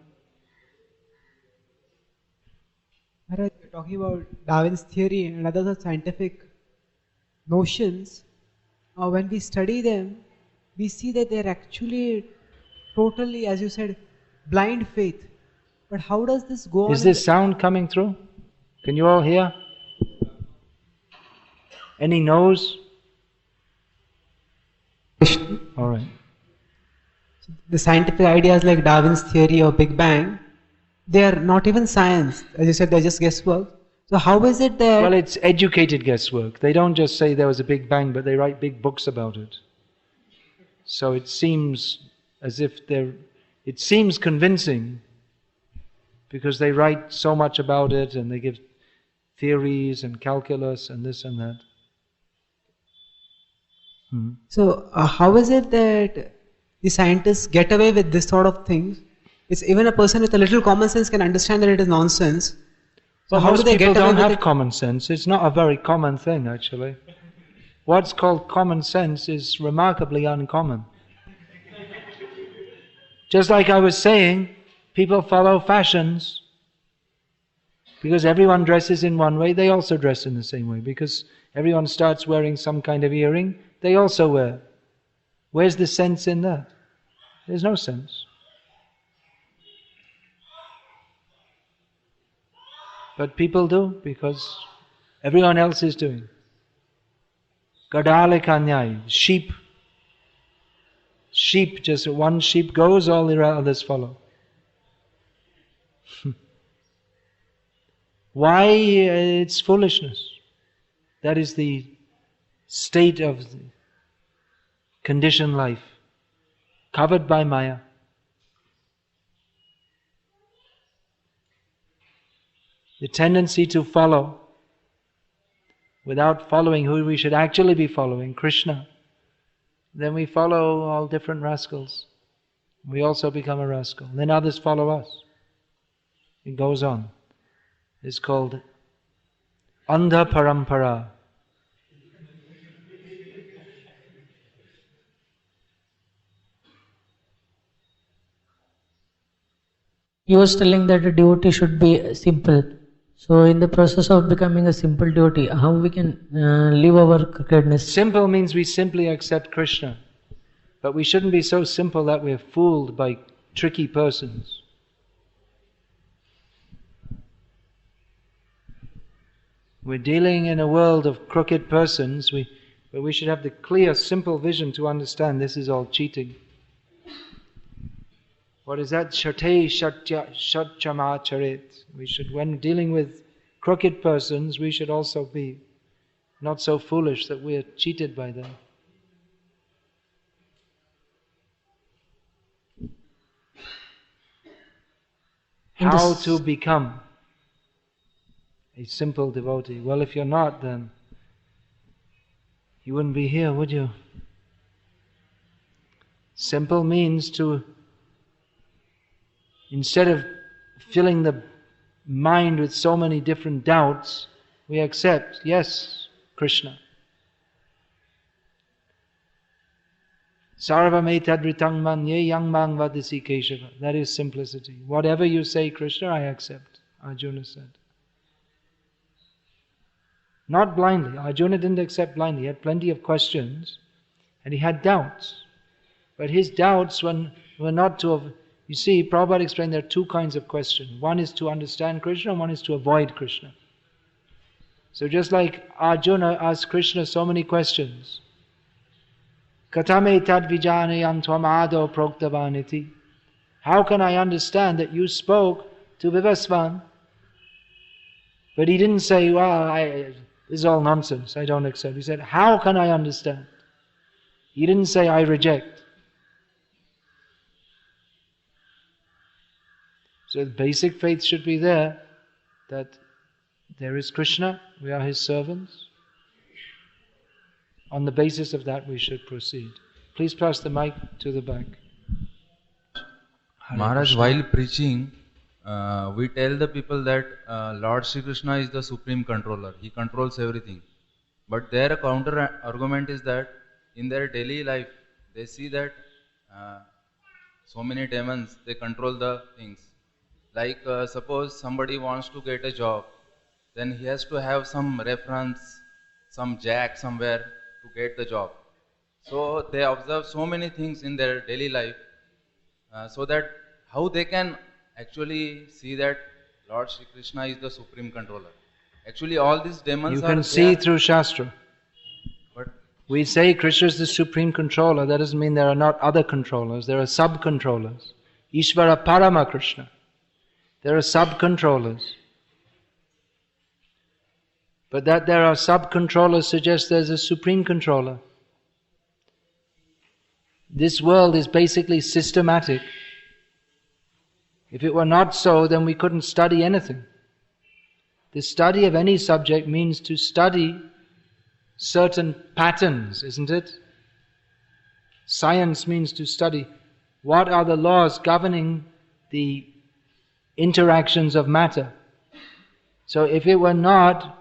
B: Maharaj, we're talking about Darwin's theory and other scientific notions. When we study them, we see that they're actually totally, as you said, blind faith. But how does this go on?
A: Is this sound coming through? Can you all hear? Any no's? All right.
B: The scientific ideas like Darwin's theory or Big Bang, they are not even science. As you said, they're just guesswork. So how is it that...
A: Well, it's educated guesswork. They don't just say there was a Big Bang, but they write big books about it. So it seems as if it seems convincing because they write so much about it and they give theories and calculus and this and that.
B: So how is it that the scientists get away with this sort of things? It's even a person with a little common sense can understand that it is nonsense. So
A: well,
B: how do they get away with it?
A: Most people don't have common sense. It's not a very common thing, actually. What's called common sense is remarkably uncommon. Just like I was saying, people follow fashions. Because everyone dresses in one way, they also dress in the same way. Because everyone starts wearing some kind of earring, they also wear. Where's the sense in that? There's no sense. But people do, because everyone else is doing. Gadale kanyai, sheep. Sheep, just one sheep goes, all the others follow. Why? It's foolishness. That is the state of the conditioned life, covered by Maya. The tendency to follow, without following who we should actually be following, Krishna, then we follow all different rascals. We also become a rascal. Then others follow us. It goes on. It's called Andha Parampara.
C: He was telling that a devotee should be simple. So in the process of becoming a simple devotee, how we can live our crookedness?
A: Simple means we simply accept Krishna. But we shouldn't be so simple that we're fooled by tricky persons. We're dealing in a world of crooked persons, but we should have the clear, simple vision to understand this is all cheating. What is that? Shate Shatchamacharit. We should, when dealing with crooked persons, we should also be not so foolish that we are cheated by them. How to become a simple devotee? Well, if you're not, then you wouldn't be here, would you? Simple means to, instead of filling the mind with so many different doubts, we accept, yes, Krishna. Sarvam etadritang manye yang mang vadisi Keshava. That is simplicity. Whatever you say, Krishna, I accept, Arjuna said. Not blindly. Arjuna didn't accept blindly. He had plenty of questions and he had doubts. But his doubts were not to have... You see, Prabhupada explained there are two kinds of questions. One is to understand Krishna and one is to avoid Krishna. So just like Arjuna asked Krishna so many questions, Katame tad vijanayam tvam ado proktavaniti. How can I understand that you spoke to Vivasvan? But he didn't say, well, this is all nonsense, I don't accept. He said, how can I understand? He didn't say, I reject. So the basic faith should be there, that there is Krishna, we are His servants. On the basis of that we should proceed. Please pass the mic to the back.
D: Maharaj, while preaching, we tell the people that Lord Sri Krishna is the supreme controller. He controls everything. But their counter argument is that in their daily life, they see that so many demons, they control the things. Like suppose somebody wants to get a job, then he has to have some reference, some jack somewhere to get the job. So they observe so many things in their daily life, so that how they can actually see that Lord Shri Krishna is the supreme controller. Actually all these demons
A: you can see through Shastra.
D: But
A: we say Krishna is the supreme controller, that doesn't mean there are not other controllers, there are sub-controllers. Ishvara Parama Krishna. There are sub-controllers. But that there are sub-controllers suggests there's a supreme controller. This world is basically systematic. If it were not so, then we couldn't study anything. The study of any subject means to study certain patterns, isn't it? Science means to study what are the laws governing the interactions of matter. So if it were not,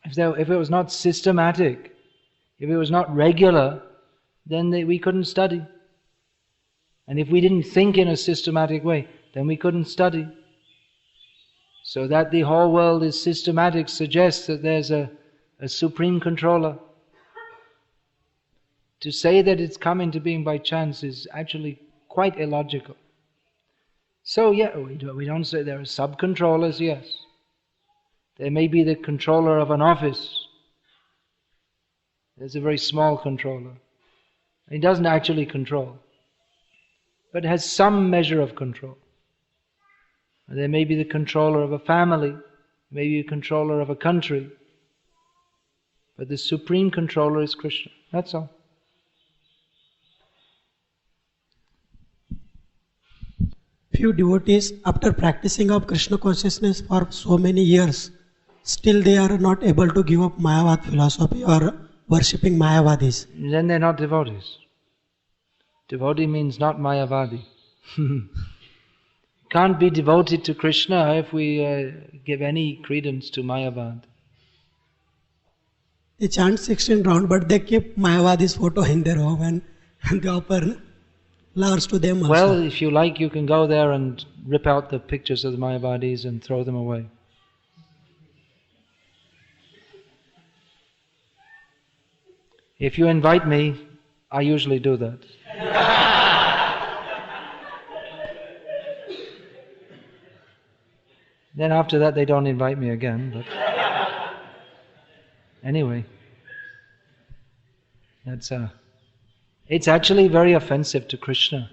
A: if it was not systematic, if it was not regular, then we couldn't study. And if we didn't think in a systematic way, then we couldn't study. So that the whole world is systematic suggests that there's a supreme controller. To say that it's come into being by chance is actually quite illogical. So yeah, we don't say there are sub-controllers, yes. There may be the controller of an office. There's a very small controller. He doesn't actually control, but has some measure of control. There may be the controller of a family, maybe a controller of a country, but the supreme controller is Krishna. That's all.
E: Few devotees, after practicing of Krishna consciousness for so many years, still they are not able to give up Mayavad philosophy or worshipping Mayavadis.
A: Then they're not devotees. Devotee means not Mayavadi. Can't be devoted to Krishna if we give any credence to Mayavad.
E: They chant 16 rounds, but they keep Mayavadi's photo in their home and they offer flowers to them also.
A: Well, if you like, you can go there and rip out the pictures of the Mayavadis and throw them away. If you invite me, I usually do that. Then after that they don't invite me again, but anyway, it's actually very offensive to Krishna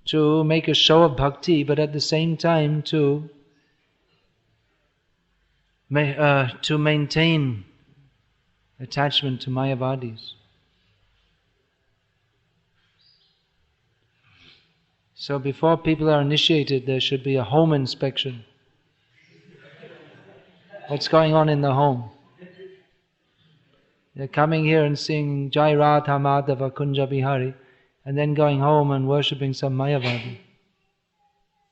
A: to make a show of bhakti, but at the same time to maintain attachment to Mayavadis. So before people are initiated, there should be a home inspection. What's going on in the home? They're coming here and singing Jai Radha Madhava Kunja Bihari and then going home and worshipping some Mayavadi.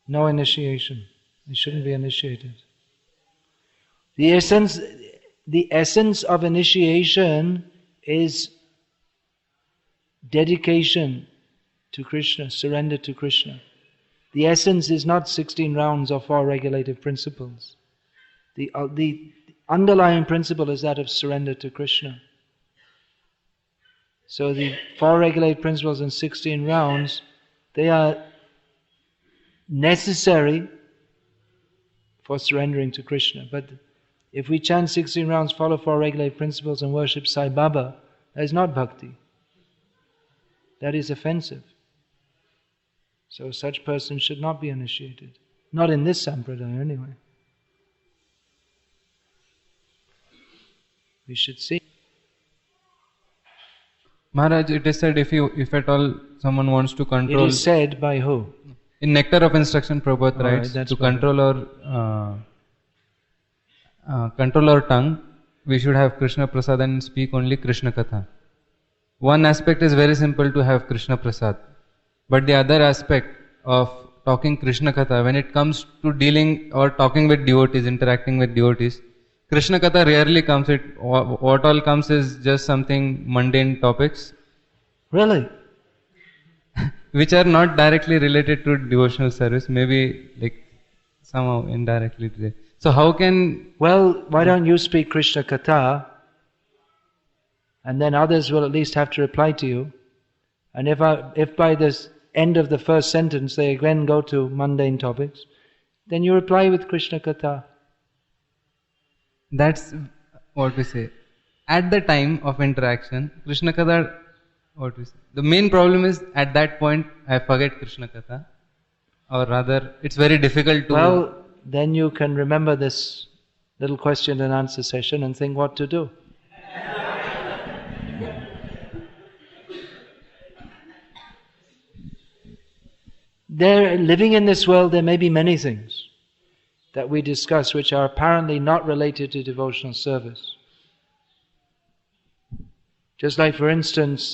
A: No initiation. They shouldn't be initiated. The essence of initiation is dedication to Krishna, surrender to Krishna. The essence is not 16 rounds or 4 regulative principles. The underlying principle is that of surrender to Krishna. So the 4 regulative principles and 16 rounds, they are necessary for surrendering to Krishna. But if we chant 16 rounds, follow 4 regulative principles and worship Sai Baba, that is not bhakti. That is offensive. So such person should not be initiated. Not in this sampradaya anyway. We should see.
F: Maharaj, it is said if at all someone wants to control...
A: It is said by who?
F: In Nectar of Instruction, Prabhupada writes,
A: that's
F: to
A: better.
F: control our tongue, we should have Krishna Prasad and speak only Krishna Katha. One aspect is very simple to have Krishna Prasad. But the other aspect of talking Krishna Katha, when it comes to dealing or talking with devotees, interacting with devotees, Krishna Katha rarely comes. What all comes is just something mundane topics.
A: Really?
F: Which are not directly related to devotional service, maybe like somehow indirectly related. So how can...
A: Well, why don't you speak Krishna Katha, and then others will at least have to reply to you. And if by this end of the first sentence they again go to mundane topics, then you reply with Krishna Katha.
F: That's what we say. At the time of interaction, Krishna Katha, what we say. The main problem is at that point I forget Krishna Katha, or rather it's very difficult to...
A: Well, then you can remember this little question and answer session and think what to do. Living in this world, there may be many things that we discuss which are apparently not related to devotional service. Just like, for instance,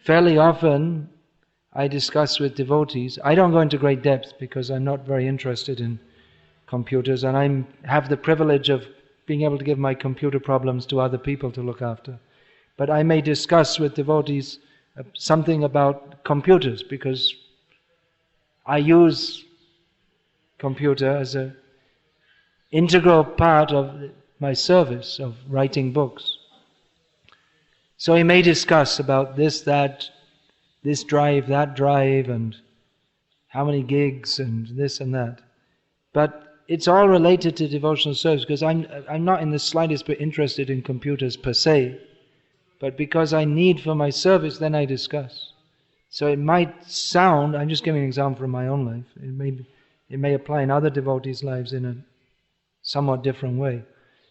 A: fairly often I discuss with devotees. I don't go into great depth because I'm not very interested in computers, and I have the privilege of being able to give my computer problems to other people to look after. But I may discuss with devotees something about computers because I use computer as an integral part of my service of writing books. So we may discuss about this, that, this drive, that drive, and how many gigs, and this and that. But it's all related to devotional service because I'm not in the slightest bit interested in computers per se, but because I need for my service, then I discuss. So it might sound, I'm just giving an example from my own life, it may apply in other devotees' lives in a somewhat different way.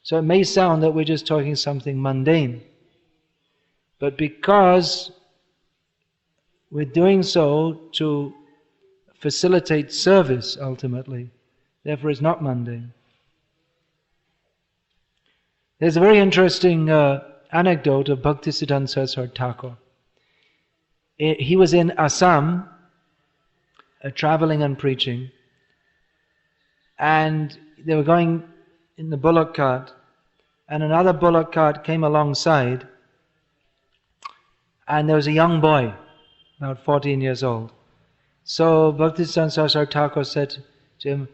A: So it may sound that we're just talking something mundane, but because we're doing so to facilitate service ultimately, therefore it's not mundane. There's a very interesting anecdote of Bhaktisiddhanta Saraswati Thakur. He was in Assam, traveling and preaching, and they were going in the bullock cart, and another bullock cart came alongside, and there was a young boy, about 14 years old. So Bhaktisiddhanta Saraswati Thakur said to him,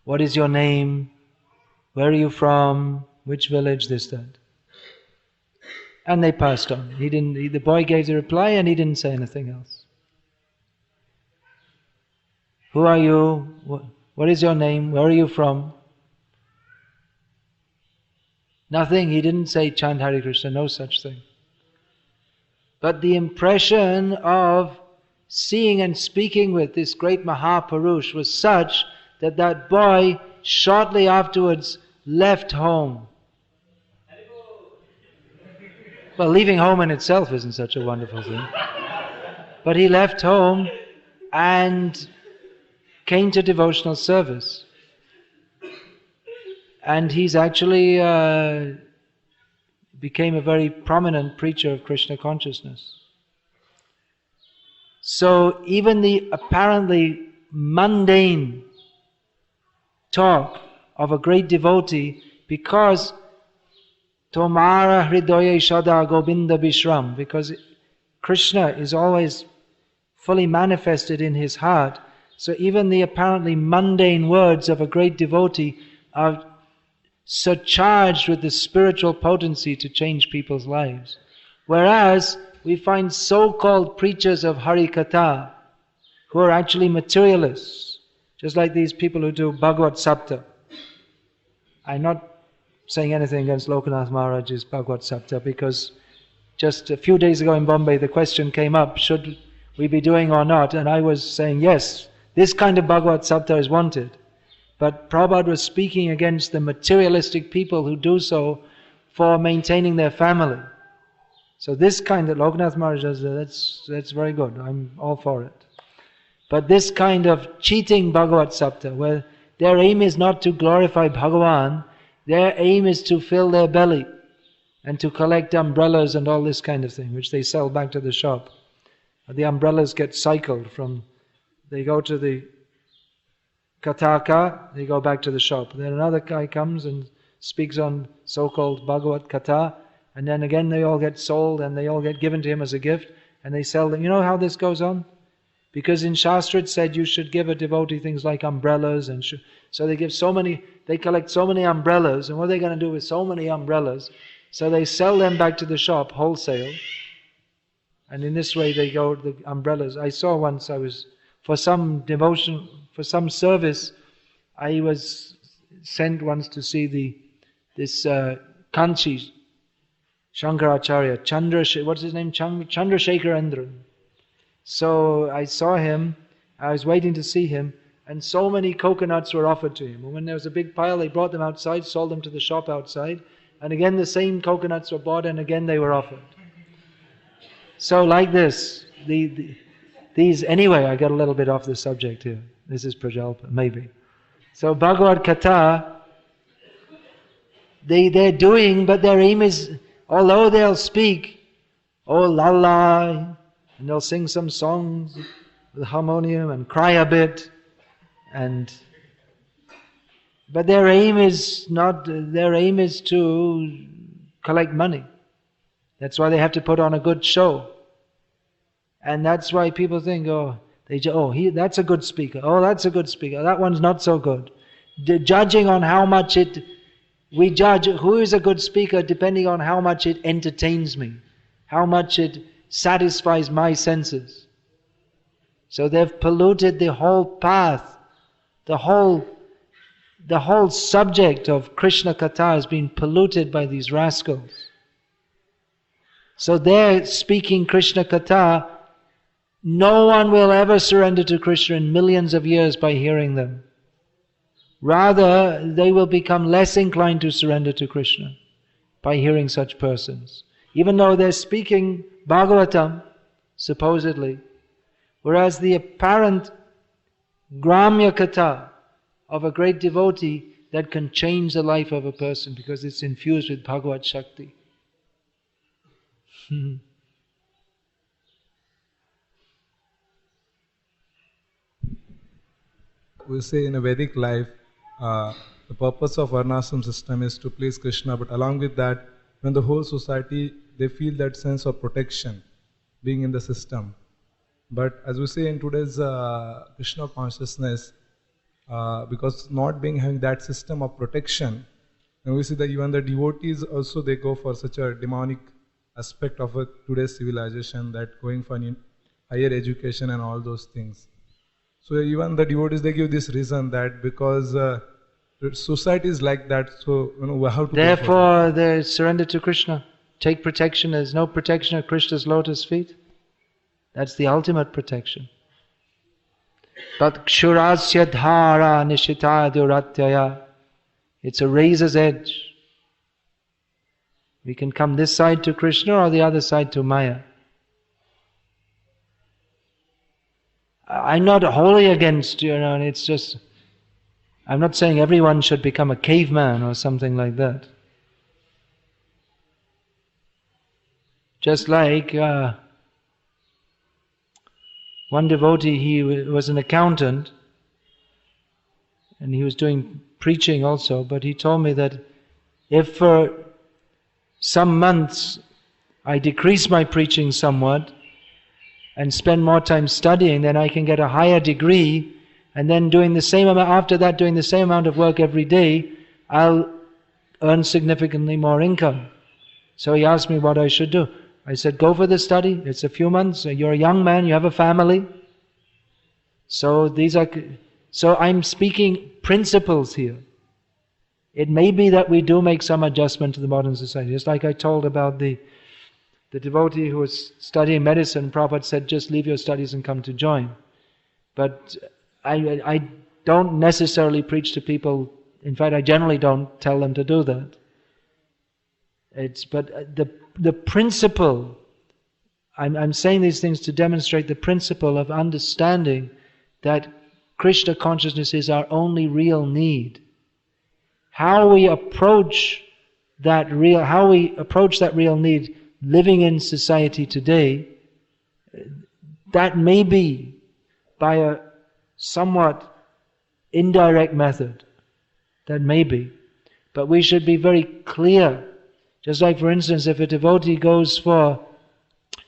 A: "What is your name? Where are you from? Which village?" This, that. And they passed on. The boy gave the reply and he didn't say anything else. "Who are you? What is your name? Where are you from?" Nothing. He didn't say chant Hare Krishna, no such thing. But the impression of seeing and speaking with this great Mahapurush was such that that boy shortly afterwards left home. Well, leaving home in itself isn't such a wonderful thing. But he left home and came to devotional service. And he's actually became a very prominent preacher of Krishna consciousness. So even the apparently mundane talk of a great devotee, because Tomara hridaya shada govinda bishram, because Krishna is always fully manifested in his heart. So even the apparently mundane words of a great devotee are surcharged with the spiritual potency to change people's lives. Whereas we find so-called preachers of Hari Katha who are actually materialists, just like these people who do Bhagavad Sapta. I'm not saying anything against Lokanath Maharaj's Bhagavad Sapta, because just a few days ago in Bombay the question came up, should we be doing or not? And I was saying yes, this kind of Bhagavad Sapta is wanted. But Prabhupada was speaking against the materialistic people who do so for maintaining their family. So this kind of, Lokanath Maharaj does, that's very good, I'm all for it. But this kind of cheating Bhagavad Sapta, where their aim is not to glorify Bhagavan, their aim is to fill their belly and to collect umbrellas and all this kind of thing, which they sell back to the shop. The umbrellas get cycled from, they go to the Kataka, they go back to the shop. Then another guy comes and speaks on so-called Bhagavad Katha, and then again they all get sold and they all get given to him as a gift, and they sell them. You know how this goes on? Because in Shastra it said you should give a devotee things like umbrellas, and so they give so many, they collect so many umbrellas, and what are they going to do with so many umbrellas? So they sell them back to the shop wholesale, and in this way they go, the umbrellas. I saw once, I was, for some devotion, for some service, I was sent once to see this Kanchi Shankaracharya, what's his name? Chandrasekharendra. So I saw him, I was waiting to see him, and so many coconuts were offered to him. And when there was a big pile, they brought them outside, sold them to the shop outside, and again the same coconuts were bought, and again they were offered. So like this, these, anyway, I got a little bit off the subject here. This is Prajalpa, maybe. So Bhagavad Katha, they're doing, but their aim is, although they'll speak, oh la la, and they'll sing some songs with harmonium and cry a bit, but their aim is to collect money. That's why they have to put on a good show. And that's why people think, that's a good speaker. Oh, that's a good speaker. That one's not so good. Judging on how much we judge who is a good speaker depending on how much it entertains me, how much it satisfies my senses. So they've polluted the whole path, the whole subject of Krishna Katha has been polluted by these rascals. So they're speaking Krishna Katha. No one will ever surrender to Krishna in millions of years by hearing them. Rather, they will become less inclined to surrender to Krishna by hearing such persons. Even though they're speaking Bhagavatam, supposedly, whereas the apparent Gramya Katha of a great devotee that can change the life of a person because it's infused with Bhagavad Shakti.
G: We say in a Vedic life, the purpose of Varnashram system is to please Krishna, but along with that, when the whole society, they feel that sense of protection being in the system. But as we say in today's Krishna consciousness, because not being having that system of protection, and we see that even the devotees also, they go for such a demonic aspect of today's civilization, that going for higher education and all those things. So even the devotees, they give this reason that because the society is like that, so how to.
A: Therefore, they surrender to Krishna. Take protection. There's no protection at Krishna's lotus feet. That's the ultimate protection. But kshurasya dhara nishita duratyaya. It's a razor's edge. We can come this side to Krishna or the other side to Maya. I'm not wholly against, it's just, I'm not saying everyone should become a caveman or something like that. Just like one devotee, he was an accountant and he was doing preaching also, but he told me that if for some months I decrease my preaching somewhat and spend more time studying, then I can get a higher degree, and then doing the same amount, after that doing the same amount of work every day, I'll earn significantly more income. So he asked me what I should do. I said, go for the study. It's a few months. You're a young man. You have a family. So I'm speaking principles here. It may be that we do make some adjustment to the modern society. Just like I told about the devotee who was studying medicine. Prabhupada said, just leave your studies and come to join. But I don't necessarily preach to people. In fact, I generally don't tell them to do that. But the principle, I'm saying these things to demonstrate the principle of understanding that Krishna consciousness is our only real need. How we approach that real need living in society today, that may be by a somewhat indirect method. That may be. But we should be very clear. Just like, for instance, if a devotee goes for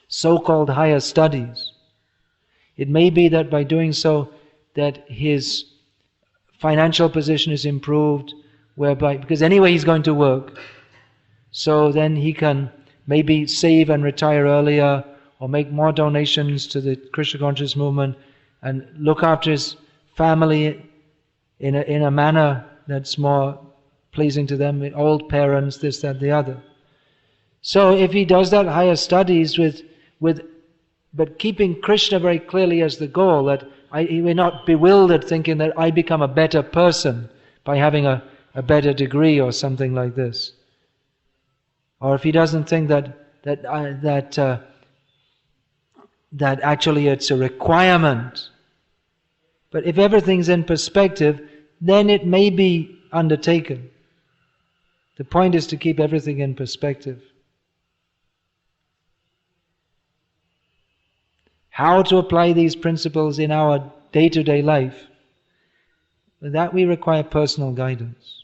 A: so-called higher studies, it may be that by doing so that his financial position is improved, because anyway he's going to work, so then he can maybe save and retire earlier, or make more donations to the Krishna conscious movement, and look after his family in a manner that's more pleasing to them, old parents, this, that, the other. So if he does that higher studies but keeping Krishna very clearly as the goal, that we're not bewildered thinking that I become a better person by having a better degree or something like this. Or if he doesn't think that actually it's a requirement. But if everything's in perspective, then it may be undertaken. The point is to keep everything in perspective. How to apply these principles in our day-to-day life, for that we require personal guidance.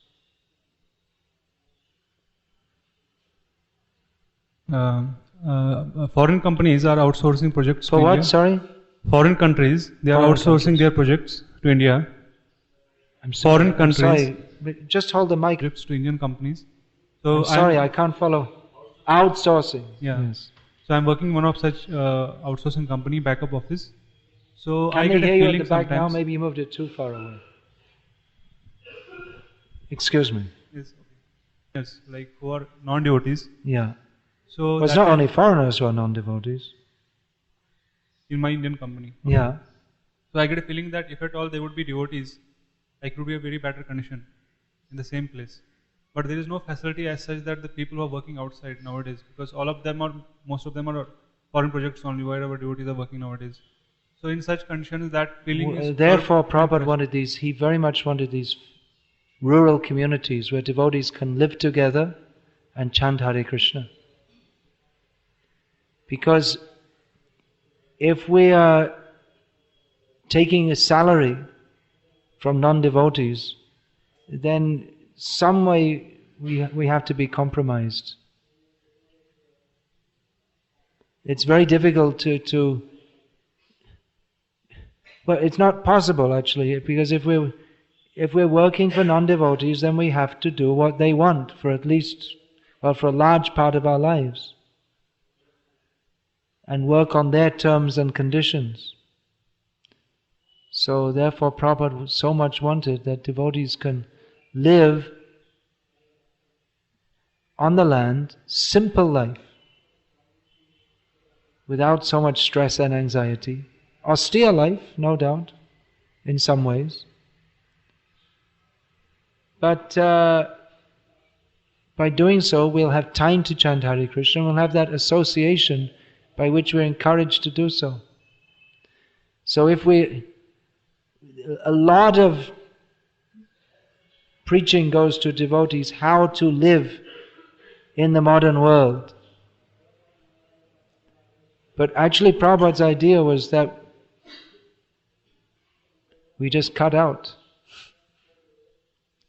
H: Foreign companies are outsourcing projects
A: For
H: to
A: what,
H: India.
A: sorry?
H: Foreign countries, they are
A: Foreign
H: outsourcing
A: countries.
H: their projects to India.
A: I'm sorry,
H: Foreign countries.
A: sorry, but just hold the mic.
H: Projects to Indian companies. So
A: I'm sorry, I can't follow. Outsourcing.
H: Yeah.
A: Yes.
H: So I'm working in one of such outsourcing company backup office. So I
A: Can they
H: get a
A: hear you at
H: feeling
A: the back now?
H: sometimes.
A: Maybe you moved it too far away. Excuse me.
H: Yes, like who are non-devotees.
A: Yeah.
H: So
A: Well, it's
H: that
A: not
H: time
A: only foreigners who are non-devotees.
H: in my Indian company.
A: Yeah.
H: So I get a feeling that if at all they would be devotees, like it would be a very better condition in the same place. But there is no facility as such that the people who are working outside nowadays, because most of them are foreign projects only, wherever devotees are working nowadays. So in such conditions, that feeling is...
A: Therefore, Prabhupada he very much wanted these rural communities where devotees can live together and chant Hare Krishna. Because if we are taking a salary from non-devotees, then some way we have to be compromised. It's very difficult to well, it's not possible actually, because if we're working for non-devotees, then we have to do what they want for a large part of our lives, and work on their terms and conditions. So therefore Prabhupada so much wanted that devotees can live on the land, simple life, without so much stress and anxiety. Austere life, no doubt, in some ways. But by doing so, we'll have time to chant Hare Krishna, we'll have that association by which we're encouraged to do so. So a lot of preaching goes to devotees how to live in the modern world. But actually Prabhupada's idea was that we just cut out.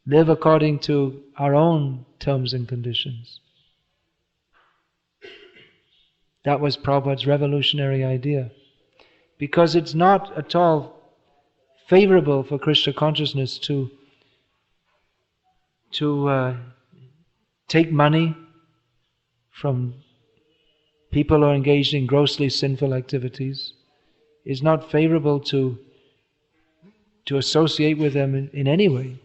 A: Live according to our own terms and conditions. That was Prabhupada's revolutionary idea. Because it's not at all favorable for Krishna consciousness to take money from people who are engaged in grossly sinful activities. It's not favorable to associate with them in any way.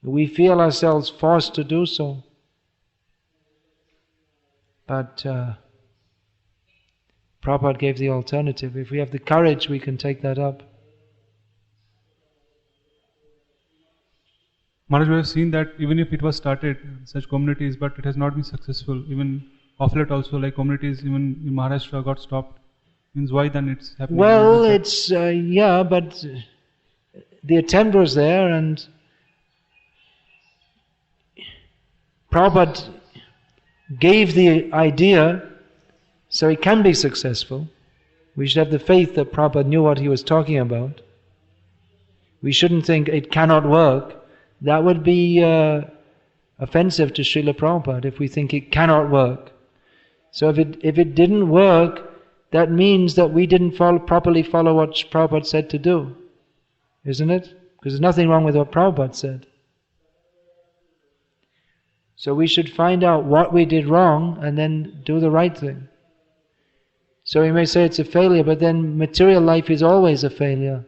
A: We feel ourselves forced to do so. But Prabhupada gave the alternative. If we have the courage, we can take that up.
H: Maharaj, we have seen that even if it was started, such communities, but it has not been successful. Even of late also, like communities even in Maharashtra got stopped. Means why then it's happening?
A: Well, it's, but the attempt was there, and Prabhupada gave the idea so it can be successful. We should have the faith that Prabhupada knew what he was talking about. We shouldn't think it cannot work. That would be offensive to Srila Prabhupada if we think it cannot work. So if it didn't work, that means that we didn't properly follow what Prabhupada said to do. Isn't it? Because there's nothing wrong with what Prabhupada said. So we should find out what we did wrong and then do the right thing. So we may say it's a failure, but then material life is always a failure.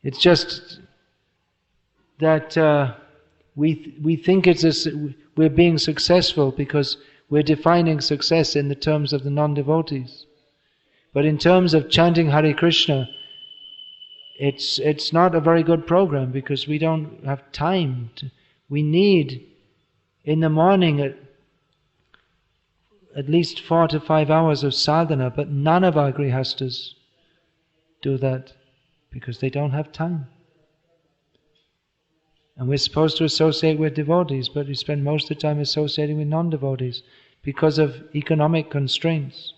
A: It's just that we think we're being successful because we're defining success in the terms of the non-devotees. But in terms of chanting Hare Krishna, it's not a very good program because we don't have time. We need in the morning at least 4 to 5 hours of sadhana, but none of our grihastas do that because they don't have time. And we're supposed to associate with devotees, but we spend most of the time associating with non-devotees because of economic constraints.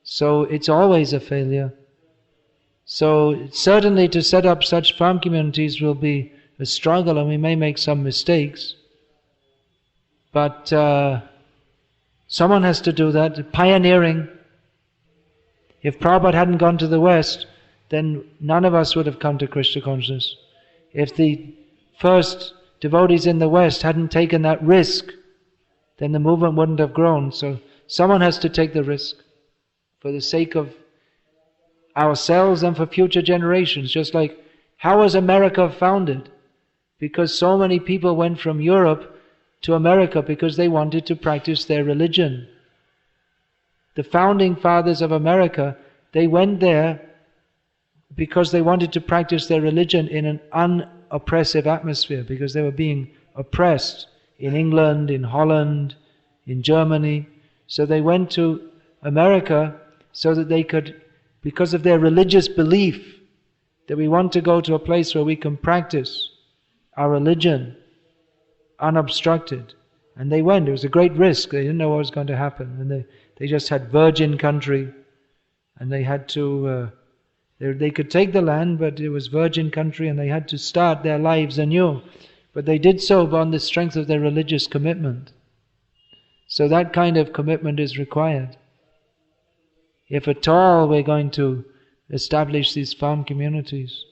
A: So it's always a failure. So certainly to set up such farm communities will be a struggle, and we may make some mistakes. But someone has to do that, pioneering. If Prabhupada hadn't gone to the West, then none of us would have come to Krishna consciousness. If the first devotees in the West hadn't taken that risk, then the movement wouldn't have grown. So someone has to take the risk for the sake of ourselves and for future generations. Just like, how was America founded? Because so many people went from Europe to America because they wanted to practice their religion. The founding fathers of America, they went there because they wanted to practice their religion in an unoppressive atmosphere, because they were being oppressed in England, in Holland, in Germany. So they went to America so that they could, because of their religious belief, that we want to go to a place where we can practice our religion unobstructed. And they went. It was a great risk. They didn't know what was going to happen. And they just had virgin country, and they had to, they could take the land, but it was virgin country, and they had to start their lives anew. But they did so on the strength of their religious commitment. So that kind of commitment is required. If at all we're going to establish these farm communities.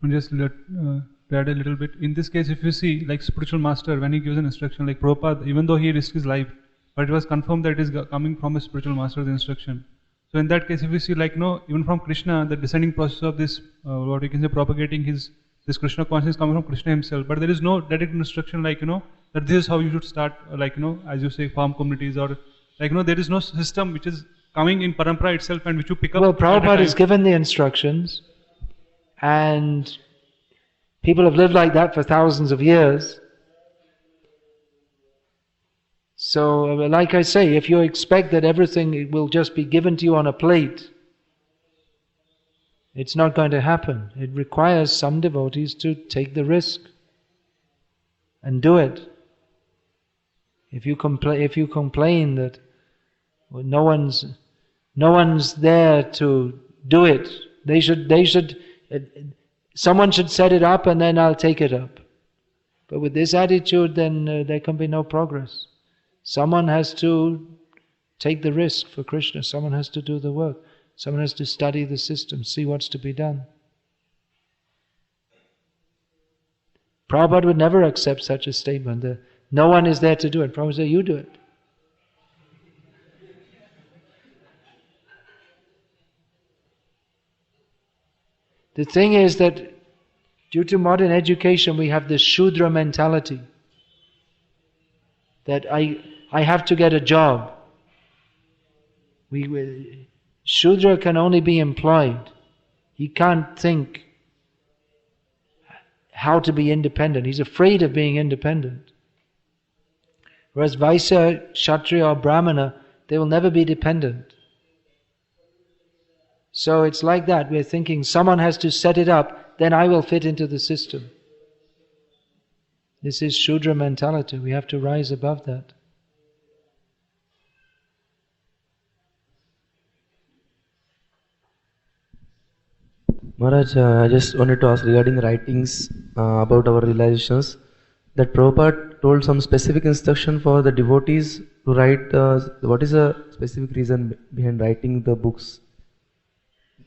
H: Just add a little bit. In this case, if you see, like spiritual master, when he gives an instruction, like Prabhupada, even though he risked his life, but it was confirmed that it is coming from a spiritual master's instruction. So in that case, if you see, like, even from Krishna, the descending process of this, what we can say, propagating this Krishna consciousness coming from Krishna himself. But there is no direct instruction, like, that this is how you should start, like, as you say, farm communities, or, like, there is no system which is coming in parampara itself and which you pick up.
A: Well, Prabhupada is given the instructions, and people have lived like that for thousands of years. So, like I say, if you expect that everything will just be given to you on a plate, it's not going to happen. It requires some devotees to take the risk and do it. If you complain that no one's there to do it, someone should set it up and then I'll take it up. But with this attitude, then there can be no progress. Someone has to take the risk for Krishna. Someone has to do the work. Someone has to study the system, see what's to be done. Prabhupada would never accept such a statement that no one is there to do it. Prabhupada would say, you do it. The thing is that due to modern education, we have this Shudra mentality that I have to get a job. Shudra can only be employed. He can't think how to be independent. He's afraid of being independent. Whereas Vaisya, Kshatriya or Brahmana, they will never be dependent. So it's like that. We're thinking someone has to set it up, then I will fit into the system. This is Shudra mentality. We have to rise above that.
I: Maharaj, I just wanted to ask regarding writings about our realizations, that Prabhupada told some specific instruction for the devotees to write. What is the specific reason behind writing the books?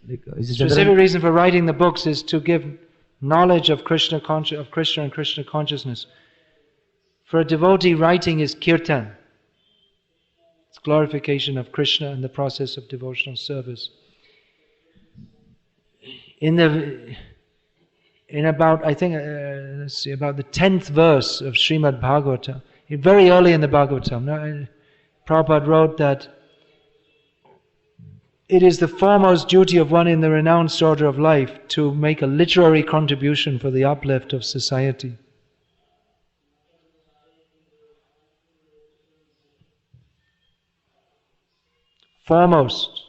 I: Like, is it
A: Specific reason for writing the books is to give knowledge of Krishna and Krishna consciousness. For a devotee, writing is kirtan. It's glorification of Krishna in the process of devotional service. In about, I think, about the 10th verse of Srimad Bhagavatam, very early in the Bhagavatam, Prabhupada wrote that it is the foremost duty of one in the renounced order of life to make a literary contribution for the uplift of society. Foremost.